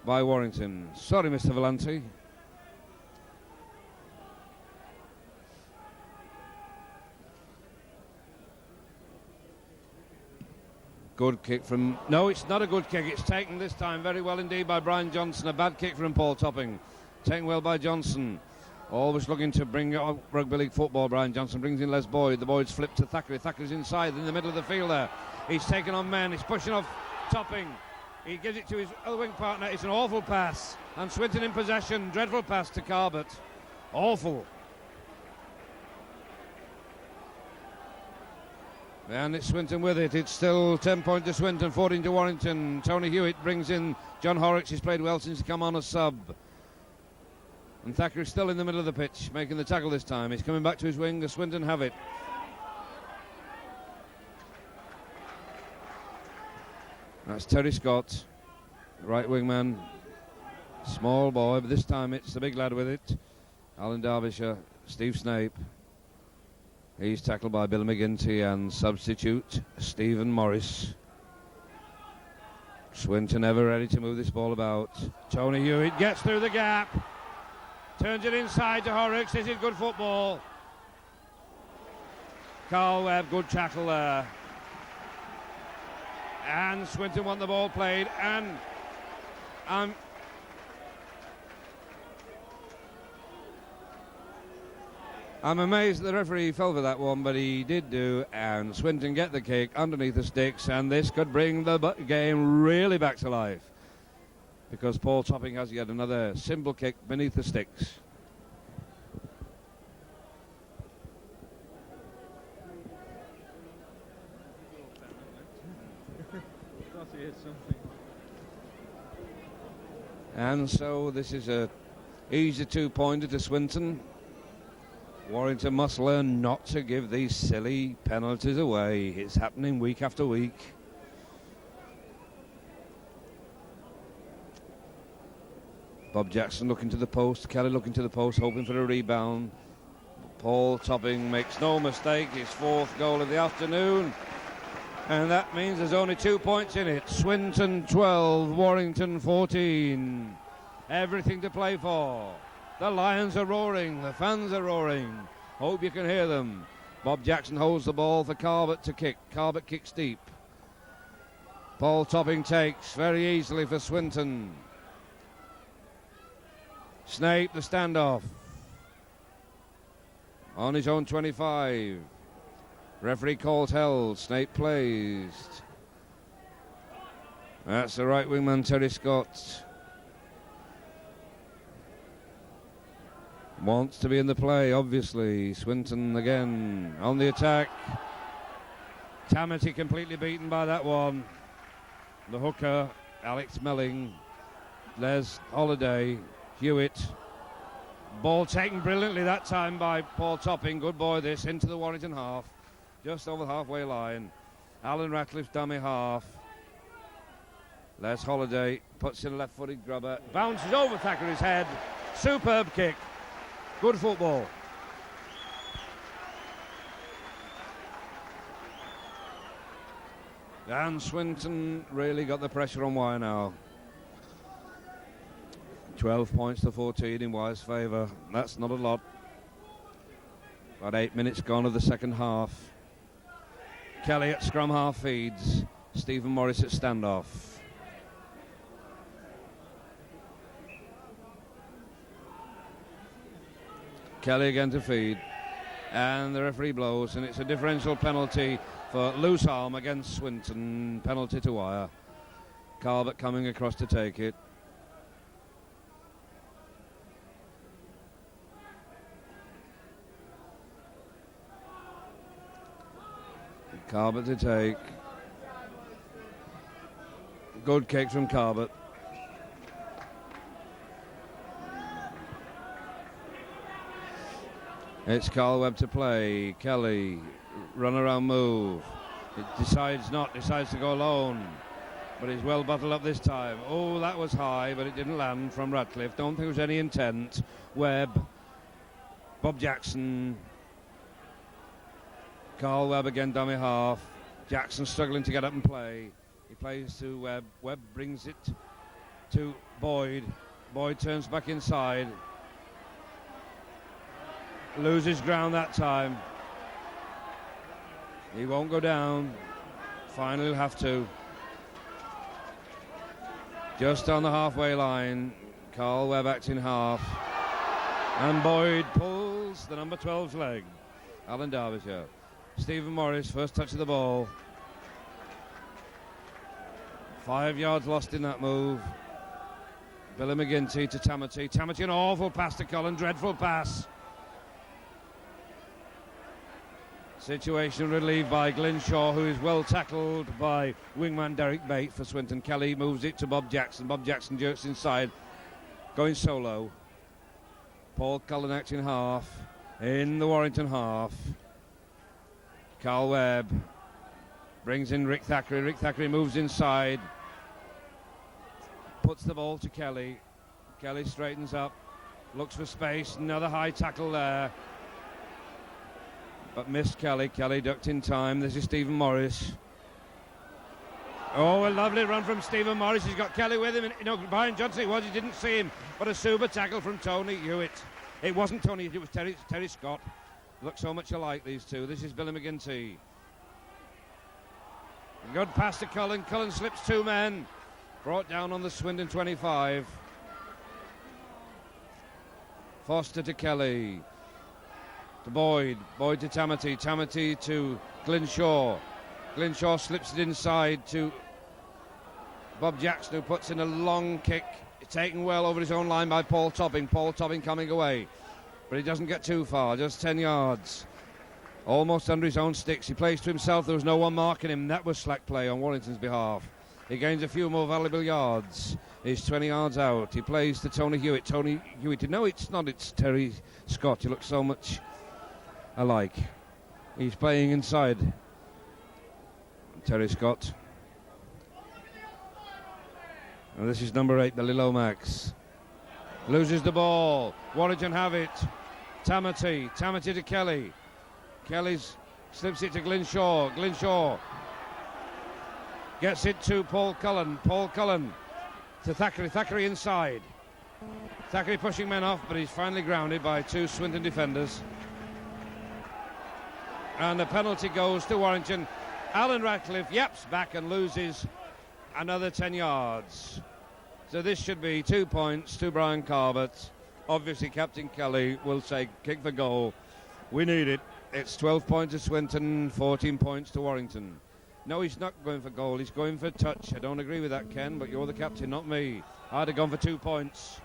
by Warrington. Sorry, Mr. Volante. Good kick from... No, it's not a good kick. It's taken this time very well indeed by Brian Johnson. A bad kick from Paul Topping. Taken well by Johnson. Always looking to bring out rugby league football. Brian Johnson brings in Les Boyd. The Boyd's flipped to Thackeray. Thackeray's inside in the middle of the field there. He's taken on men. He's pushing off Topping. He gives it to his other wing partner. It's an awful pass. And Swinton in possession. Dreadful pass to Carbot. Awful. And it's Swinton with it. It's still 10 points to Swinton, 14 to Warrington. Tony Hewitt brings in John Horrocks. He's played well since he come on as sub. And Thackeray's still in the middle of the pitch, making the tackle this time. He's coming back to his wing. The Swinton have it. That's Terry Scott, right wing man. Small boy, but this time it's the big lad with it. Alan Derbyshire, Steve Snape. He's tackled by Bill McGinty and substitute Stephen Morris. Swinton ever ready to move this ball about. Tony Hewitt gets through the gap. Turns it inside to Horrocks. This is good football. Carl Webb, good tackle there. And Swinton want the ball played. And I'm amazed the referee fell for that one, but he did do, and Swinton get the kick underneath the sticks, and this could bring the game really back to life, because Paul Topping has yet another simple kick beneath the sticks. And so this is a easy 2-pointer to Swinton. Warrington must learn not to give these silly penalties away. It's happening week after week. Bob Jackson looking to the post, Kelly looking to the post, hoping for a rebound. Paul Topping makes no mistake, his 4th goal of the afternoon. And that means there's only 2 points in it. Swinton 12, Warrington 14. Everything to play for. The Lions are roaring, the fans are roaring. Hope you can hear them. Bob Jackson holds the ball for Carbett to kick. Carbett kicks deep. Paul Topping takes very easily for Swinton. Snape the standoff. On his own 25. Referee calls held. Snape plays. That's the right wingman, Terry Scott. Wants to be in the play, obviously. Swinton again on the attack. Tamati completely beaten by that one. The hooker, Alex Melling. Les Holiday. Hewitt. Ball taken brilliantly that time by Paul Topping. Good boy this, into the Warrington half. Just over the halfway line. Alan Ratcliffe's dummy half. Les Holiday puts in a left-footed grubber. Bounces over Thackeray's head. Superb kick. Good football. And Swinton really got the pressure on Wire now. 12 points to 14 in Wire's favour. That's not a lot. About 8 minutes gone of the second half. Kelly at scrum half feeds. Stephen Morris at standoff. Kelly again to feed. And the referee blows, and it's a differential penalty for loose arm against Swinton. Penalty to Wire. Carbett coming across to take it. Carbett to take. Good kick from Carbett. It's Carl Webb to play. Kelly, run around move. It decides to go alone. But he's well bottled up this time. Oh, that was high, but it didn't land from Ratcliffe. Don't think there was any intent. Webb, Bob Jackson. Carl Webb again, dummy half. Jackson struggling to get up and play. He plays to Webb. Webb brings it to Boyd. Boyd turns back inside. Loses ground that time. He won't go down. Finally he'll have to. Just on the halfway line. Carl Webb acts in half. And Boyd pulls the number 12's leg. Alan Derbyshire. Stephen Morris, first touch of the ball. 5 yards lost in that move. Billy McGinty to Tamati. Tamati, an awful pass to Cullen, dreadful pass. Situation relieved by Glenshaw, who is well tackled by wingman Derek Bate for Swinton. Kelly moves it to Bob Jackson. Bob Jackson jerks inside, going solo. Paul Cullen acts in half, in the Warrington half. Carl Webb brings in Rick Thackeray. Rick Thackeray moves inside, puts the ball to Kelly. Kelly straightens up, looks for space. Another high tackle there, but missed Kelly. Kelly ducked in time. This is Stephen Morris. Oh, a lovely run from Stephen Morris. He's got Kelly with him. Brian Johnson it was. He didn't see him, but a super tackle from Tony Hewitt. It wasn't Tony, it was Terry Scott. Look so much alike, these two. This is Billy McGinty. Good pass to Cullen. Cullen slips 2 men. Brought down on the Swindon 25. Foster to Kelly. to Boyd. Boyd to Tamati. Tamati to Glynshaw. Glynshaw slips it inside to Bob Jackson, who puts in a long kick. Taken well over his own line by Paul Topping. Paul Topping coming away. But he doesn't get too far, just 10 yards. Almost under his own sticks. He plays to himself. There was no one marking him. That was slack play on Warrington's behalf. He gains a few more valuable yards. He's 20 yards out. He plays to Tony Hewitt. Tony Hewitt. No, it's not. It's Terry Scott. You look so much alike. He's playing inside. Terry Scott. And this is number 8, Billy Lomax. Loses the ball. Warrington have it. Tamati to Kelly. Kelly's slips it to Glynshaw. Glynshaw gets it to Paul Cullen. Paul Cullen to Thackeray. Thackeray inside. Thackeray pushing men off, but he's finally grounded by 2 Swinton defenders. And the penalty goes to Warrington. Alan Radcliffe yaps back and loses another 10 yards. So this should be 2 points to Brian Carbett. Obviously, Captain Kelly will say, kick for goal. We need it. It's 12 points to Swinton, 14 points to Warrington. No, he's not going for goal. He's going for touch. I don't agree with that, Ken, but you're the captain, not me. I'd have gone for 2 points.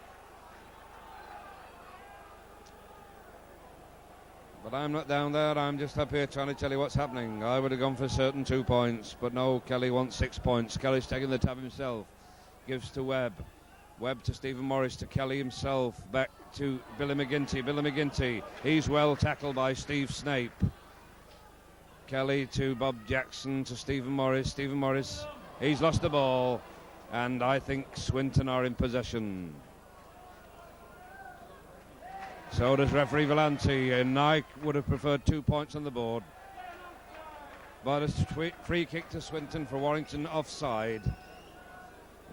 But I'm not down there. I'm just up here trying to tell you what's happening. I would have gone for certain 2 points, but no, Kelly wants 6 points. Kelly's taking the tab himself. Gives to Webb. Webb to Stephen Morris, to Kelly himself. Back to Billy McGinty. Billy McGinty. He's well tackled by Steve Snape. Kelly to Bob Jackson, to Stephen Morris. Stephen Morris, he's lost the ball. And I think Swinton are in possession. So does referee Valenti, and I would have preferred 2 points on the board. But a free kick to Swinton for Warrington offside.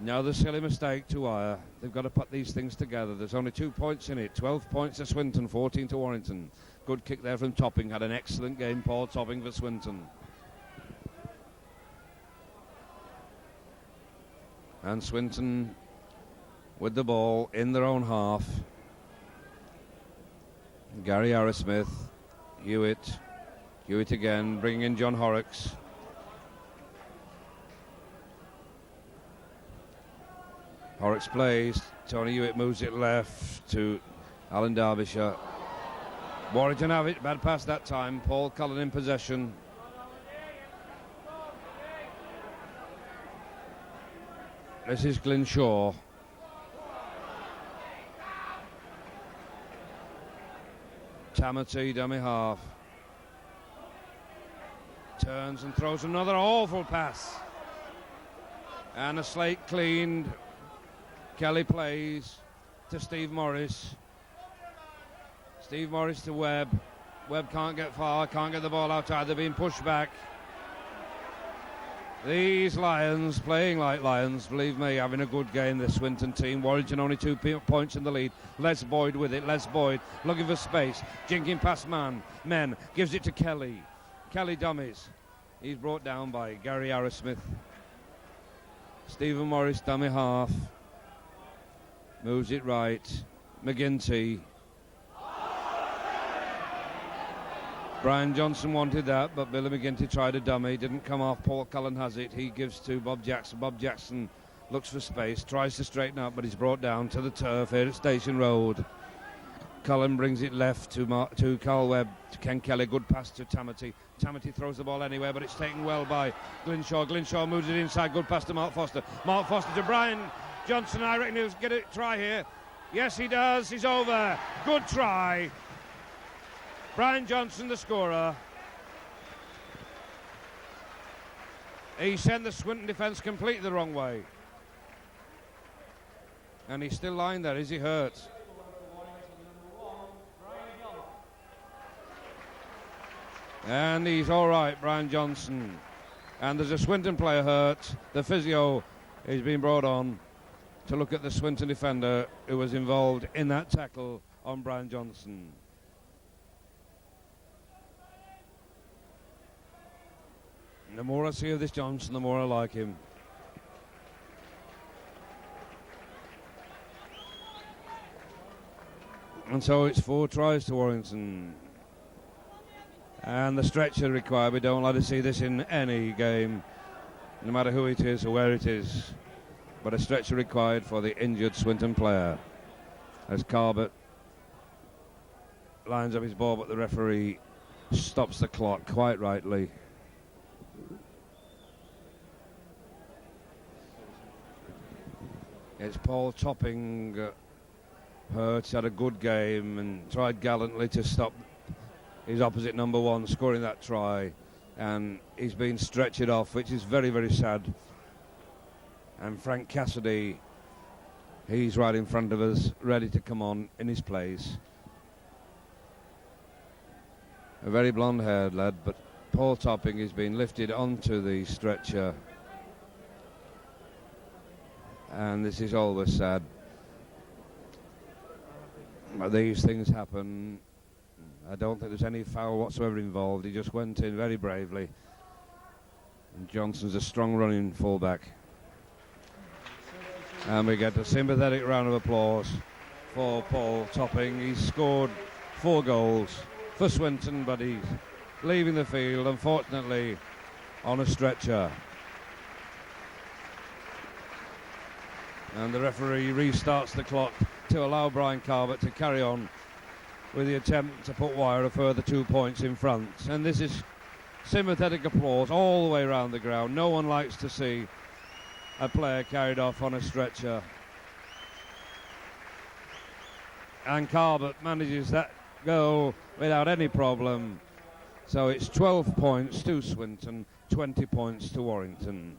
Now the silly mistake to Wire. They've got to put these things together. There's only 2 points in it. 12 points to Swinton, 14 to Warrington. Good kick there from Topping. Had an excellent game, Paul Topping, for Swinton. And Swinton with the ball in their own half. Gary Arrowsmith, Hewitt again, bringing in John Horrocks. Horrocks plays, Tony Hewitt moves it left to Alan Derbyshire. Warrington have it, bad pass that time. Paul Cullen in possession. This is Glynshaw. Tamati, dummy half. Turns and throws another awful pass. And a slate cleaned. Kelly plays to Steve Morris. Steve Morris to Webb. Webb can't get far, can't get the ball outside. They're being pushed back. These Lions, playing like Lions, believe me, having a good game, this Swinton team. Warrington only 2 points in the lead. Les Boyd with it. Les Boyd looking for space. Jinking past men. Gives it to Kelly. Kelly dummies. He's brought down by Gary Arrowsmith. Stephen Morris, dummy half. Moves it right. McGinty. Brian Johnson wanted that, but Billy McGinty tried a dummy. Didn't come off. Paul Cullen has it. He gives to Bob Jackson. Bob Jackson looks for space. Tries to straighten up, but he's brought down to the turf here at Station Road. Cullen brings it left to Carl Webb. To Ken Kelly. Good pass to Tamati. Tamati throws the ball anywhere, but it's taken well by Glynshaw. Glynshaw moves it inside. Good pass to Mark Foster. Mark Foster to Brian Johnson. I reckon he'll get a try here. Yes, he does. He's over. Good try. Brian Johnson, the scorer. He sent the Swinton defence completely the wrong way. And he's still lying there. Is he hurt? And he's all right, Brian Johnson. And there's a Swinton player hurt. The physio is being brought on to look at the Swinton defender who was involved in that tackle on Brian Johnson. The more I see of this Johnson, the more I like him. And so it's 4 tries to Warrington. And the stretcher required. We don't like to see this in any game, no matter who it is or where it is. But a stretcher required for the injured Swinton player. As Carbett lines up his ball, but the referee stops the clock quite rightly. It's Paul Topping. Hertz had a good game and tried gallantly to stop his opposite number one scoring that try, and he's been stretchered off, which is very, very sad. And Frank Cassidy, he's right in front of us, ready to come on in his place. A very blonde-haired lad, but Paul Topping has been lifted onto the stretcher. And this is always sad. But these things happen. I don't think there's any foul whatsoever involved. He just went in very bravely. And Johnson's a strong running fullback. And we get a sympathetic round of applause for Paul Topping. He's scored 4 goals for Swinton, but he's leaving the field, unfortunately, on a stretcher. And the referee restarts the clock to allow Brian Carbett to carry on with the attempt to put Wyre a further 2 points in front. And this is sympathetic applause all the way around the ground. No one likes to see a player carried off on a stretcher. And Carbett manages that goal without any problem. So it's 12 points to Swinton, 20 points to Warrington.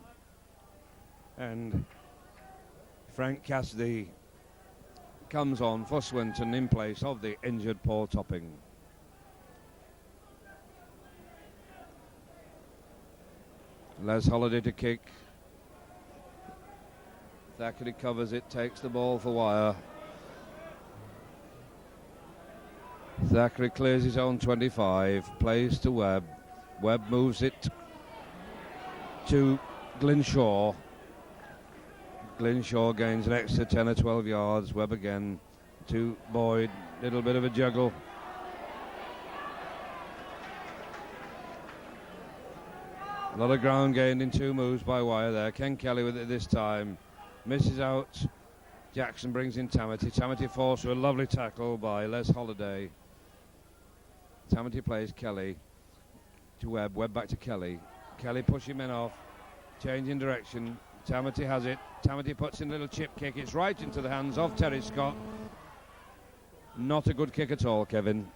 And Frank Cassidy comes on for Swinton in place of the injured Paul Topping. Les Holiday to kick. Thackeray covers it, takes the ball for Wyre. Thackeray clears his own 25, plays to Webb. Webb moves it to Glynshaw. Glynshaw gains an extra 10 or 12 yards. Webb again to Boyd. Little bit of a juggle. A lot of ground gained in 2 moves by Wyre there. Ken Kelly with it this time. Misses out. Jackson brings in Tamity. Tamity falls to a lovely tackle by Les Holiday. Tamity plays Kelly to Webb. Webb back to Kelly. Kelly pushing men off. Changing direction. Tamity has it. Tamity puts in a little chip kick. It's right into the hands of Terry Scott. Not a good kick at all, Kevin.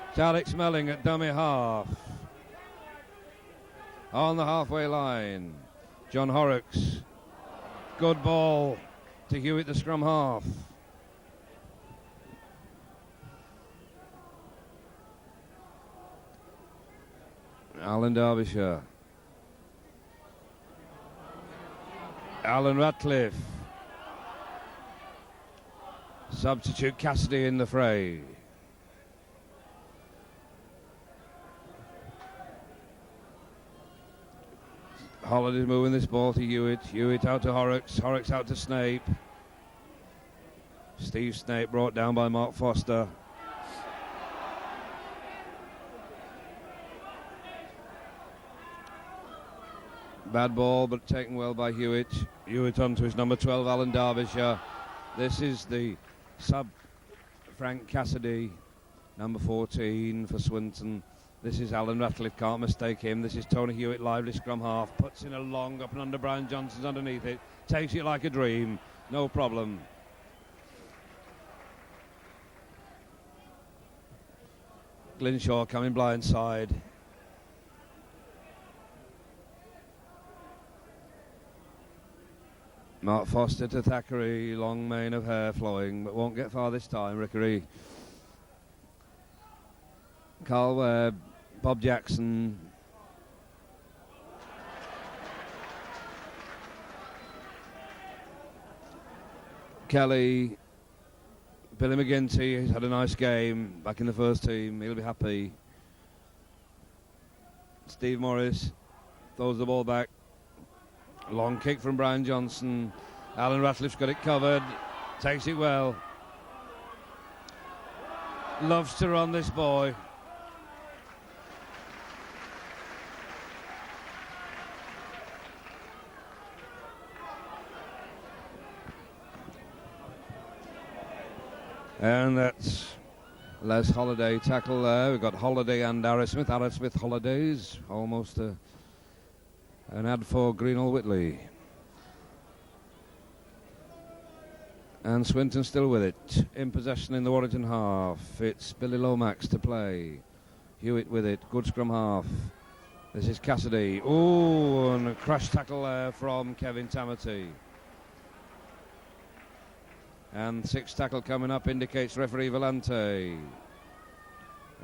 It's Alex Melling at dummy half. On the halfway line. John Horrocks. Good ball to Hewitt, the scrum half. Alan Derbyshire. Alan Ratcliffe. Substitute Cassidy in the fray. Holiday's moving this ball to Hewitt. Hewitt out to Horrocks. Horrocks out to Snape. Steve Snape brought down by Mark Foster. Bad ball, but taken well by Hewitt. Hewitt on to his number 12, Alan Derbyshire. This is the sub Frank Cassidy, number 14 for Swinton. This is Alan Ratcliffe, can't mistake him. This is Tony Hewitt, lively scrum half. Puts in a long up and under. Brian Johnson's underneath it. Takes it like a dream. No problem. Glynshaw coming blindside. Mark Foster to Thackeray, long mane of hair flowing, but won't get far this time, Rickery. Carl Webb, Bob Jackson. Kelly, Billy McGinty, he's had a nice game, back in the first team, he'll be happy. Steve Morris throws the ball back. Long kick from Brian Johnson. Alan Ratcliffe's got it covered. Takes it well. Loves to run, this boy. And that's Les Holiday tackle there. We've got Holiday and Arrowsmith. Arrowsmith Holidays, almost an ad for Greenall Whitley. And Swinton still with it. In possession in the Warrington half. It's Billy Lomax to play. Hewitt with it. Good scrum half. This is Cassidy. Oh, and a crash tackle there from Kevin Tamati. And sixth tackle coming up indicates referee Valente.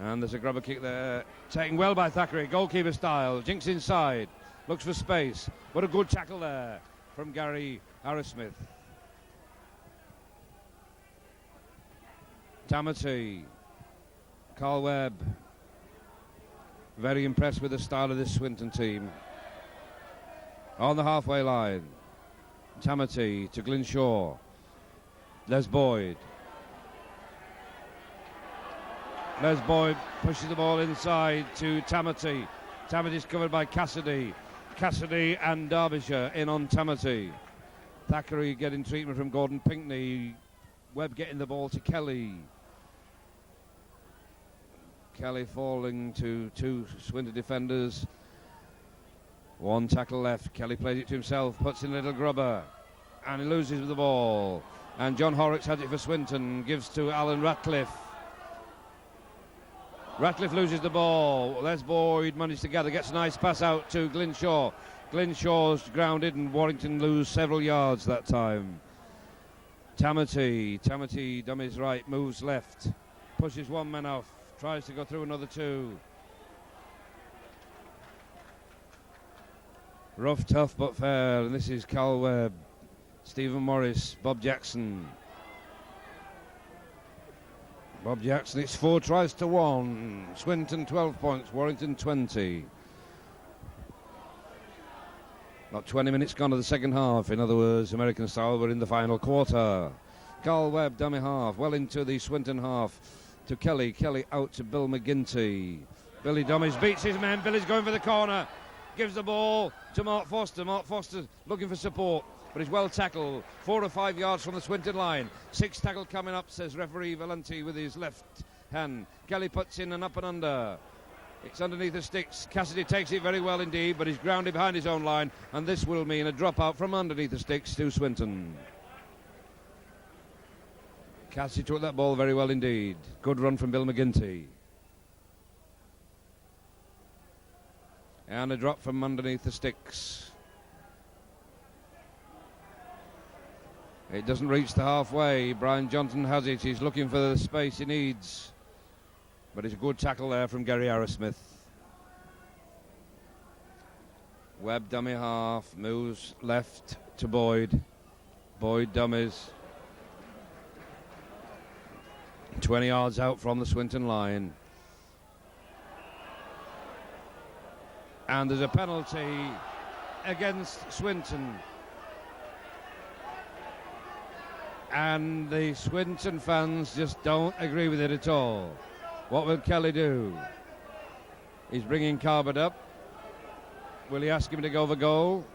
And there's a grubber kick there. Taken well by Thackeray, goalkeeper style. Jinks inside, looks for space. What a good tackle there from Gary Arrowsmith. Tamati. Carl Webb. Very impressed with the style of this Swinton team. On the halfway line. Tamati to Glynshaw. Les Boyd. Les Boyd pushes the ball inside to Tamati. Tamati's covered by Cassidy. Cassidy and Derbyshire in on Tamati. Thackeray getting treatment from Gordon Pinkney. Webb getting the ball to Kelly. Kelly falling to two Swinton defenders. One tackle left. Kelly plays it to himself, puts in a little grubber, and he loses the ball. And John Horrocks has it for Swinton, gives to Alan Ratcliffe. Ratcliffe loses the ball. Les Boyd managed to gather, gets a nice pass out to Glynshaw. Glynshaw's grounded and Warrington lose several yards that time. Tamati dummies right, moves left, pushes one man off, tries to go through another two. Rough, tough but fair, and this is Carl Webb. Stephen Morris, Bob Jackson. Bob Jackson, it's 4 tries to 1. Swinton 12 points, Warrington 20. Not 20 minutes gone to the second half. In other words, American style, we're in the final quarter. Carl Webb, dummy half, well into the Swinton half to Kelly. Kelly out to Bill McGinty. Billy dummies, beats his man. Billy's going for the corner. Gives the ball to Mark Foster. Mark Foster looking for support, but he's well tackled. 4 or 5 yards from the Swinton line. Sixth tackle coming up, says referee Valenti with his left hand. Kelly puts in an up and under. It's underneath the sticks. Cassidy takes it very well indeed, but he's grounded behind his own line, and this will mean a drop out from underneath the sticks to Swinton. Cassidy took that ball very well indeed. Good run from Bill McGinty. And a drop from underneath the sticks. It doesn't reach the halfway. Brian Johnson has it. He's looking for the space he needs. But it's a good tackle there from Gary Arrowsmith. Webb dummy half. Moves left to Boyd. Boyd dummies. 20 yards out from the Swinton line. And there's a penalty against Swinton. And the Swinton fans just don't agree with it at all. What will Kelly do? He's bringing Carbot up. Will he ask him to go for goal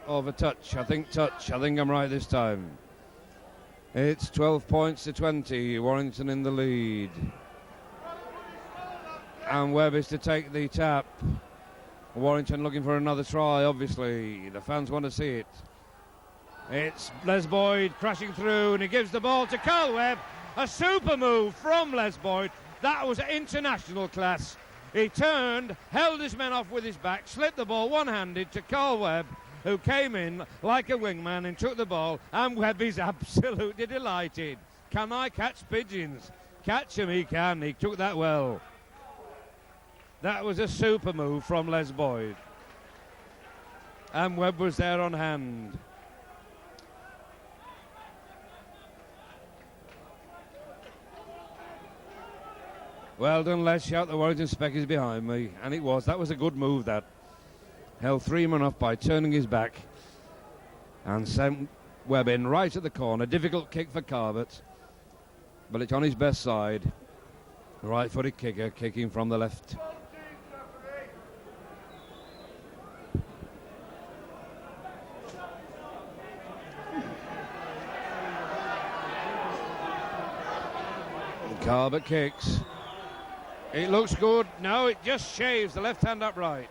or for touch? I think touch. I think I'm right this time. It's 12 points to 20. Warrington in the lead. And Webb is to take the tap. Warrington looking for another try, obviously. The fans want to see it. It's Les Boyd crashing through, and he gives the ball to Carl Webb. A super move from Les Boyd. That was international class. He turned, held his men off with his back, slipped the ball one-handed to Carl Webb, who came in like a wingman and took the ball, and Webb is absolutely delighted. Can I catch pigeons? Catch him, he can. He took that well. That was a super move from Les Boyd. And Webb was there on hand. Well done, Les. Shout the Warrington Spec is behind me. And it was. That was a good move, that. Held 3 men off by turning his back. And sent Webb in right at the corner. Difficult kick for Carbot. But it's on his best side. Right-footed kicker, kicking from the left. Carver kicks. It looks good. No, it just shaves the left hand upright.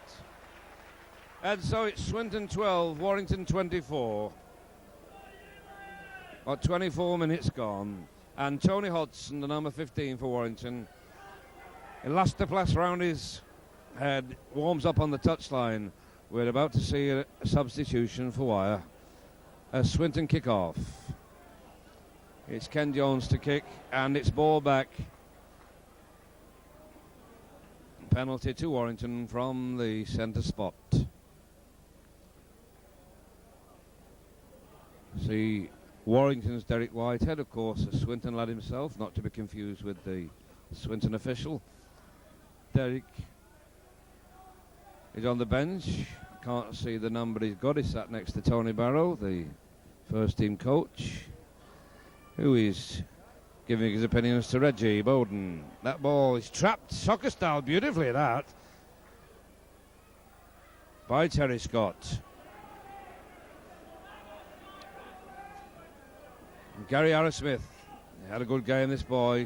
And so it's Swinton 12, Warrington 24. 24 minutes gone. And Tony Hodgson, the number 15 for Warrington, elastoplast round his head, warms up on the touchline. We're about to see a substitution for Wire. A Swinton kick-off. It's Ken Jones to kick, and it's ball back. Penalty to Warrington from the centre spot. See, Warrington's Derek Whitehead, of course, a Swinton lad himself, not to be confused with the Swinton official. Derek is on the bench. Can't see the number he's got. He's sat next to Tony Barrow, the first team coach, who is giving his opinions to Reggie Bowden. That ball is trapped, soccer style, beautifully that, by Terry Scott. Gary Harris-Smith had a good game, this boy.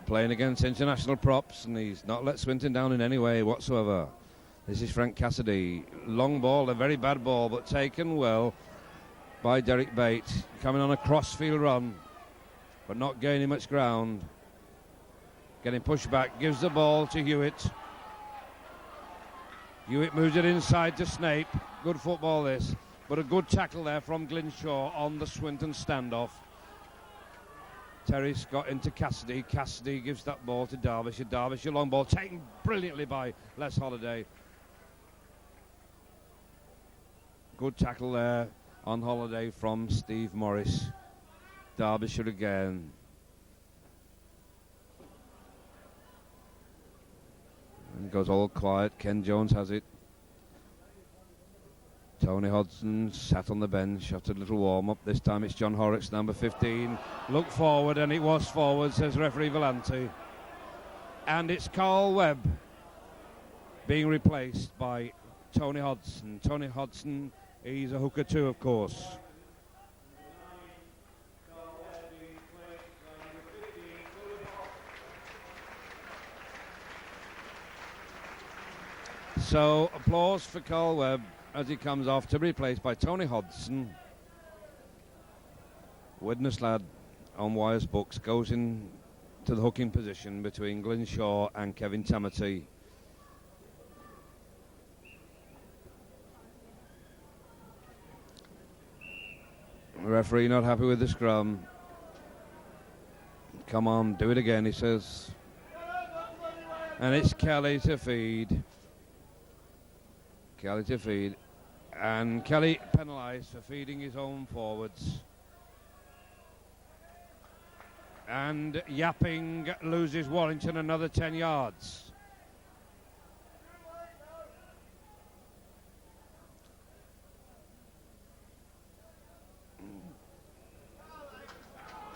Playing against international props, and he's not let Swinton down in any way whatsoever. This is Frank Cassidy. Long ball, a very bad ball, but taken well by Derek Bates. Coming on a cross-field run, but not gaining much ground. Getting pushed back, gives the ball to Hewitt. Hewitt moves it inside to Snape. Good football this. But a good tackle there from Glinshaw on the Swinton standoff. Terry Scott into Cassidy. Cassidy gives that ball to Derbyshire. Derbyshire long ball taken brilliantly by Les Holiday. Good tackle there on Holiday from Steve Morris. Derbyshire again. And it goes all quiet. Ken Jones has it. Tony Hodgson sat on the bench after a little warm-up. This time it's John Horrocks, number 15. Look forward, and it was forward, says referee Valenti. And it's Carl Webb being replaced by Tony Hodgson. Tony Hodgson, he's a hooker too, of course. So applause for Carl Webb as he comes off to be replaced by Tony Hodgson. Widnes lad on Wire's books goes in to the hooking position between Glinshaw and Kevin Tamati. The referee not happy with the scrum. Come on, do it again, he says. And it's Kelly to feed. Kelly to feed, and Kelly penalised for feeding his own forwards. And Yapping loses Warrington another 10 yards.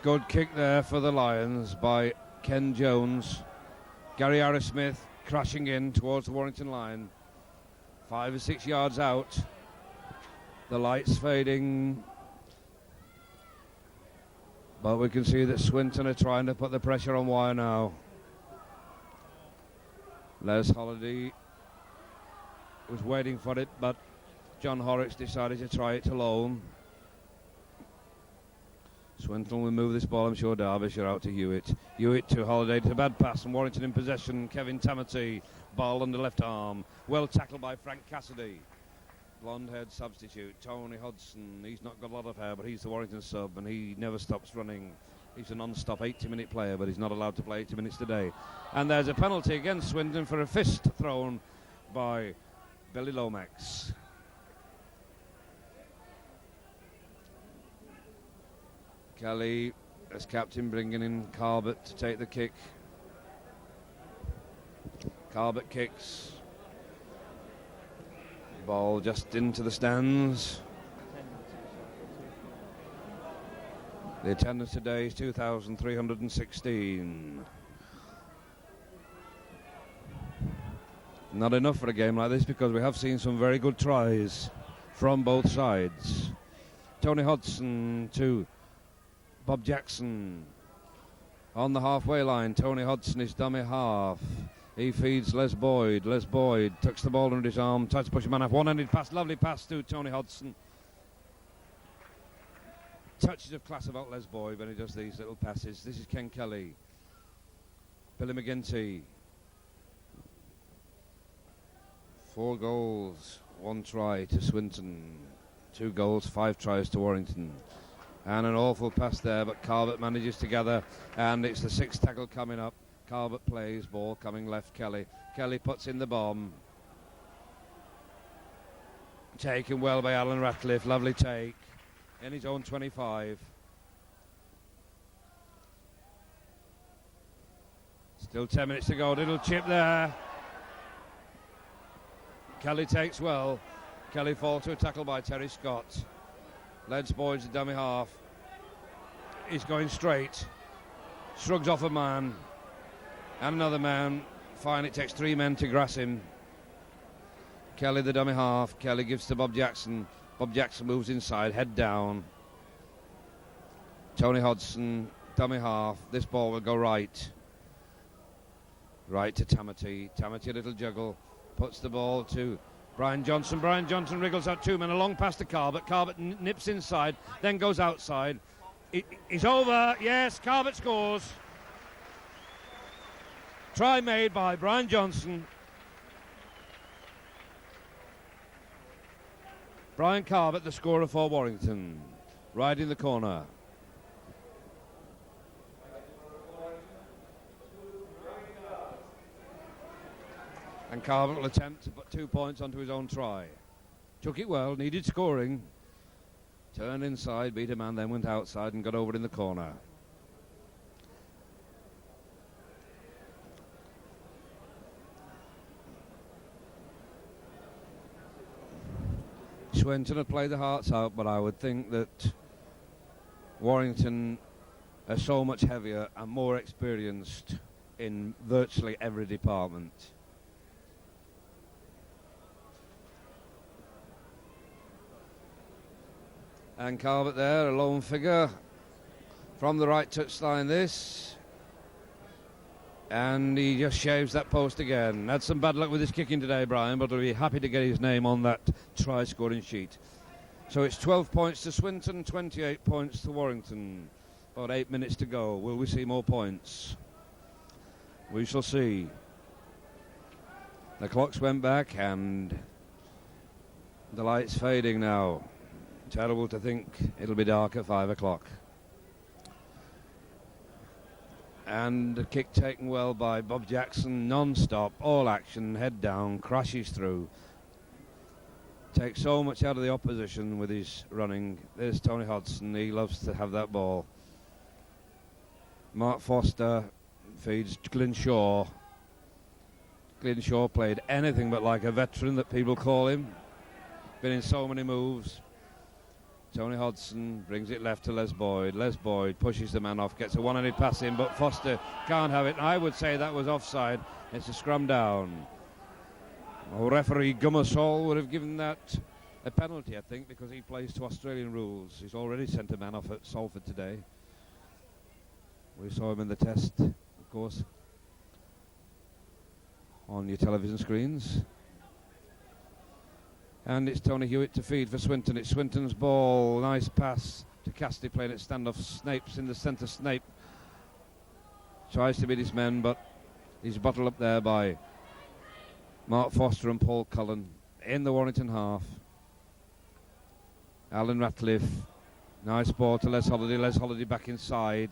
Good kick there for the Lions by Ken Jones. Gary Harris-Smith crashing in towards the Warrington line. 5 or 6 yards out. The lights fading. But we can see that Swinton are trying to put the pressure on Wire now. Les Holiday was waiting for it, but John Horrocks decided to try it alone. Swinton will move this ball, I'm sure. Derbyshire out to Hewitt. Hewitt to Holiday, to bad pass, and Warrington in possession. Kevin Tamati, ball on the left arm. Well tackled by Frank Cassidy. Blonde-haired substitute, Tony Hodgson. He's not got a lot of hair, but he's the Warrington sub, and he never stops running. He's a non-stop 80-minute player, but he's not allowed to play 80 minutes today. And there's a penalty against Swinton for a fist thrown by Billy Lomax. Kelly, as captain, bringing in Carbett to take the kick. Carbett kicks. Ball just into the stands. The attendance today is 2,316. Not enough for a game like this because we have seen some very good tries from both sides. Tony Hodgson to Bob Jackson. On the halfway line, Tony Hodgson is dummy half. He feeds Les Boyd. Les Boyd tucks the ball under his arm, tries to push a man off. One-handed pass, lovely pass to Tony Hodgson. Touches of class about Les Boyd when he does these little passes. This is Ken Kelly. Billy McGinty. 4 goals, 1 try to Swinton. 2 goals, 5 tries to Warrington. And an awful pass there, but Calvert manages to gather, and it's the 6th tackle coming up. Calvert plays, ball coming left, Kelly. Kelly puts in the bomb. Taken well by Alan Ratcliffe, lovely take. In his own 25. Still 10 minutes to go, little chip there. Kelly takes well. Kelly falls to a tackle by Terry Scott. Les Boyd's a dummy half. He's going straight. Shrugs off a man. And another man. Fine, it takes 3 men to grass him. Kelly the dummy half. Kelly gives to Bob Jackson. Bob Jackson moves inside, head down. Tony Hodgson, dummy half. This ball will go right. Right to Tamati. Tamati, a little juggle. Puts the ball to Brian Johnson. Brian Johnson wriggles out 2 men, a long pass to Calvert. Calvert nips inside, then goes outside. It's over. Yes, Calvert scores. Try made by Brian Johnson. Brian Calvert, the scorer for Warrington. Right in the corner. And Calvert will attempt to put 2 points onto his own try. Took it well, needed scoring. Turned inside, beat a man, then went outside and got over in the corner. Swinton had played the hearts out, but I would think that Warrington are so much heavier and more experienced in virtually every department. And Calvert there, a lone figure from the right touchline this. And he just shaves that post again. Had some bad luck with his kicking today, Brian, but he'll be happy to get his name on that try-scoring sheet. So it's 12 points to Swinton, 28 points to Warrington. About 8 minutes to go. Will we see more points? We shall see. The clocks went back and the light's fading now. Terrible to think it'll be dark at 5 o'clock. And a kick taken well by Bob Jackson, non-stop, all action, head down, crashes through. Takes so much out of the opposition with his running. There's Tony Hodgson, he loves to have that ball. Mark Foster feeds Glyn Shaw. Glyn Shaw played anything but like a veteran that people call him. Been in so many moves. Tony Hodgson brings it left to Les Boyd. Les Boyd pushes the man off, gets a one-handed pass in, but Foster can't have it. I would say that was offside. It's a scrum down. Referee Gummersall would have given that a penalty, I think, because he plays to Australian rules. He's already sent a man off at Salford today. We saw him in the test, of course, on your television screens. And it's Tony Hewitt to feed for Swinton. It's Swinton's ball. Nice pass to Cassidy playing at standoff. Snape's in the centre. Snape tries to beat his men, but he's bottled up there by Mark Foster and Paul Cullen in the Warrington half. Alan Ratcliffe. Nice ball to Les Holiday. Les Holiday back inside.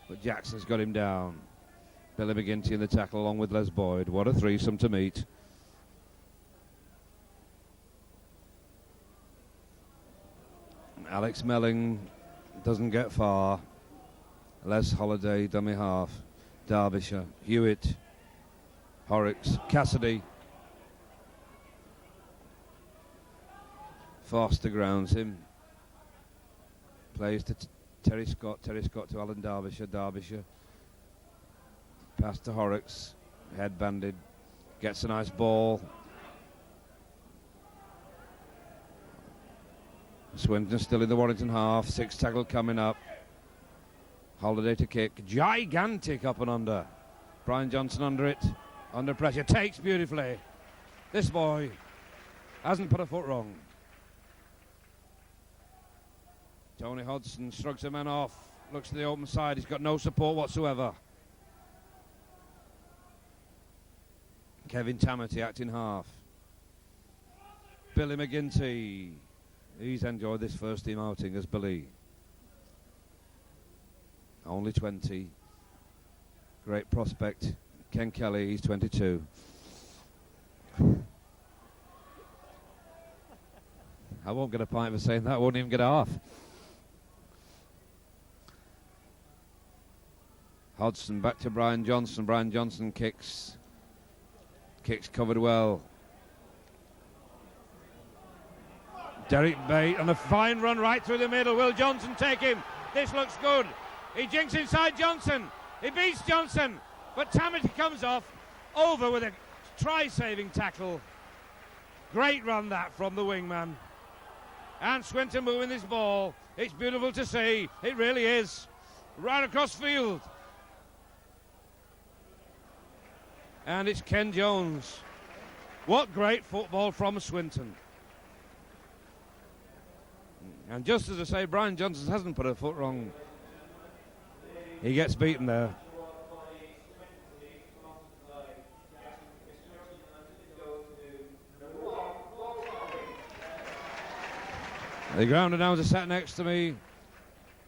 But Jackson's got him down. Billy McGinty in the tackle along with Les Boyd. What a threesome to meet. Alex Melling doesn't get far. Les Holiday, dummy half. Derbyshire, Hewitt, Horrocks, Cassidy. Foster grounds him. Plays to Terry Scott to Alan Derbyshire. Pass to Horrocks, head banded, gets a nice ball. Swinton still in the Warrington half, 6 tackle coming up. Holiday to kick, gigantic up and under. Brian Johnson under it, under pressure, takes beautifully. This boy hasn't put a foot wrong. Tony Hodgson shrugs a man off, looks to the open side, he's got no support whatsoever. Kevin Tamity acting half. Billy McGinty, he's enjoyed this first team outing as Billy. Only 20. Great prospect. Ken Kelly, he's 22. I won't get a pint for saying that, I won't even get a half. Hodgson back to Brian Johnson. Brian Johnson kicks. Kicks covered well. Derek Bate on a fine run right through the middle. Will Johnson take him? This looks good. He jinks inside Johnson. He beats Johnson. But Tamity comes off. Over with a try-saving tackle. Great run that from the wingman. And Swinton moving this ball. It's beautiful to see. It really is. Right across field. And it's Ken Jones. What great football from Swinton. And just as I say, Brian Johnson hasn't put a foot wrong. He gets beaten there. The ground announcer sat next to me.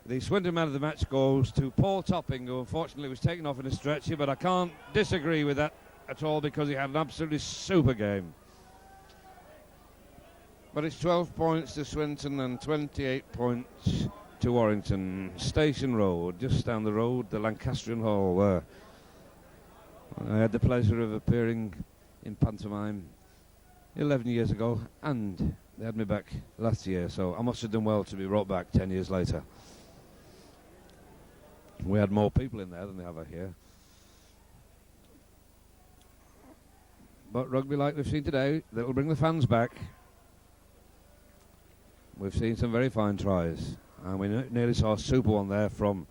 The Swinton man of the match goes to Paul Topping, who unfortunately was taken off in a stretcher, but I can't disagree with that at all because he had an absolutely super game. But it's 12 points to Swinton and 28 points to Warrington. Station Road, just down the road, the Lancastrian Hall, where I had the pleasure of appearing in pantomime 11 years ago, and they had me back last year, so I must have done well to be brought back 10 years later. We had more people in there than they have here. But rugby, like we've seen today, that'll bring the fans back. We've seen some very fine tries, and we nearly saw a super one there from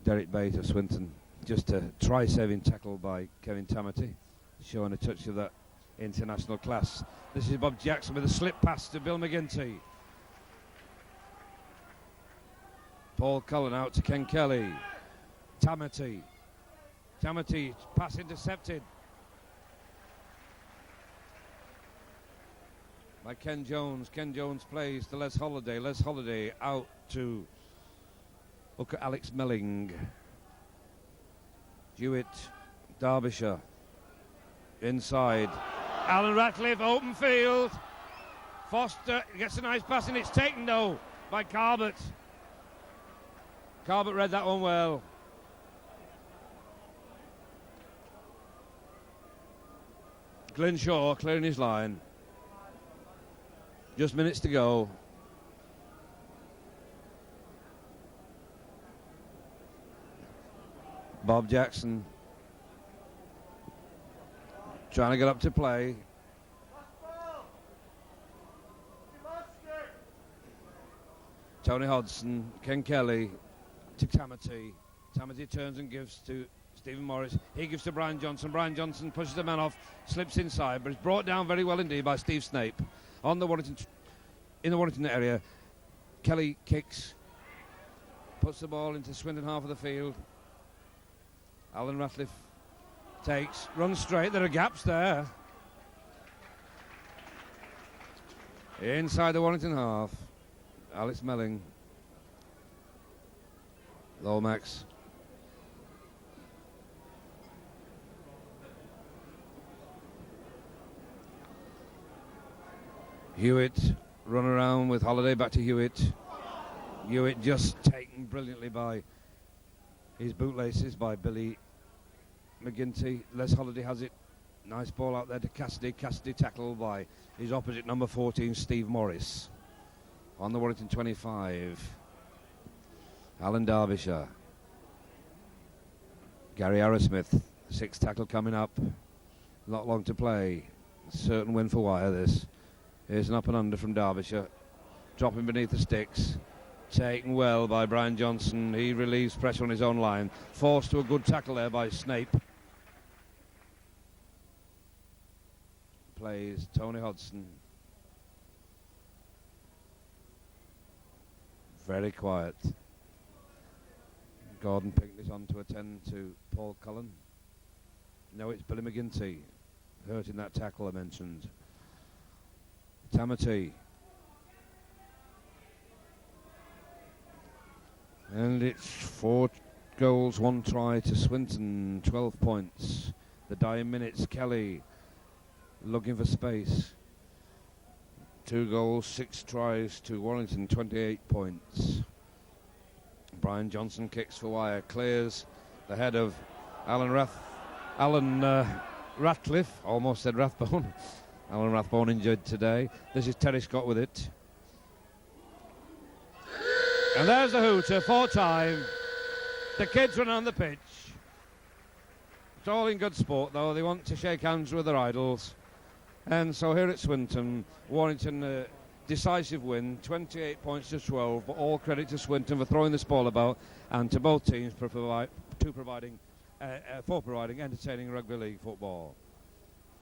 Derek Bate of Swinton. Just a try-saving tackle by Kevin Tamity, showing a touch of that international class. This is Bob Jackson with a slip pass to Bill McGinty. Paul Cullen out to Ken Kelly. Tamity, pass intercepted by Ken Jones. Ken Jones plays to Les Holiday. Les Holiday out to Alex Melling. Hewitt, Derbyshire. Inside. Alan Ratcliffe, open field. Foster gets a nice pass and it's taken though by Carbot. Carbot read that one well. Glyn Shaw clearing his line. Just minutes to go. Bob Jackson trying to get up to play. Tony Hodgson, Ken Kelly to Tamity. Tamity turns and gives to Stephen Morris. He gives to Brian Johnson. Brian Johnson pushes the man off, slips inside, but it's brought down very well indeed by Steve Snape. On the Warrington, in the Warrington area, Kelly kicks, puts the ball into Swinton half of the field. Alan Ratcliffe takes, runs straight. There are gaps there. Inside the Warrington half, Alex Melling. Lomax. Hewitt, run around with Holiday back to Hewitt. Hewitt just taken brilliantly by his bootlaces by Billy McGinty. Les Holiday has it. Nice ball out there to Cassidy. Cassidy tackled by his opposite number 14, Steve Morris. On the Warrington 25. Alan Derbyshire. Gary Arrowsmith, 6th tackle coming up. Not long to play. Certain win for Wyre, this. Here's an up and under from Derbyshire. Dropping beneath the sticks. Taken well by Brian Johnson. He relieves pressure on his own line. Forced to a good tackle there by Snape. Plays Tony Hodgson. Very quiet. Gordon Pinkley's on to attend to Paul Cullen. No, it's Billy McGinty hurting that tackle I mentioned. Tamati. And it's 4 goals, 1 try to Swinton, 12 points. The dying minutes, Kelly looking for space. 2 goals, 6 tries to Warrington, 28 points. Brian Johnson kicks for Wyre, clears the head of Alan Ratcliffe, almost said Rathbone. Alan Rathbone injured today. This is Terry Scott with it. And there's the hooter, 4 time. The kids run on the pitch. It's all in good sport, though. They want to shake hands with their idols. And so here at Swinton, Warrington, decisive win, 28 points to 12, but all credit to Swinton for throwing this ball about, and to both teams for providing entertaining rugby league football.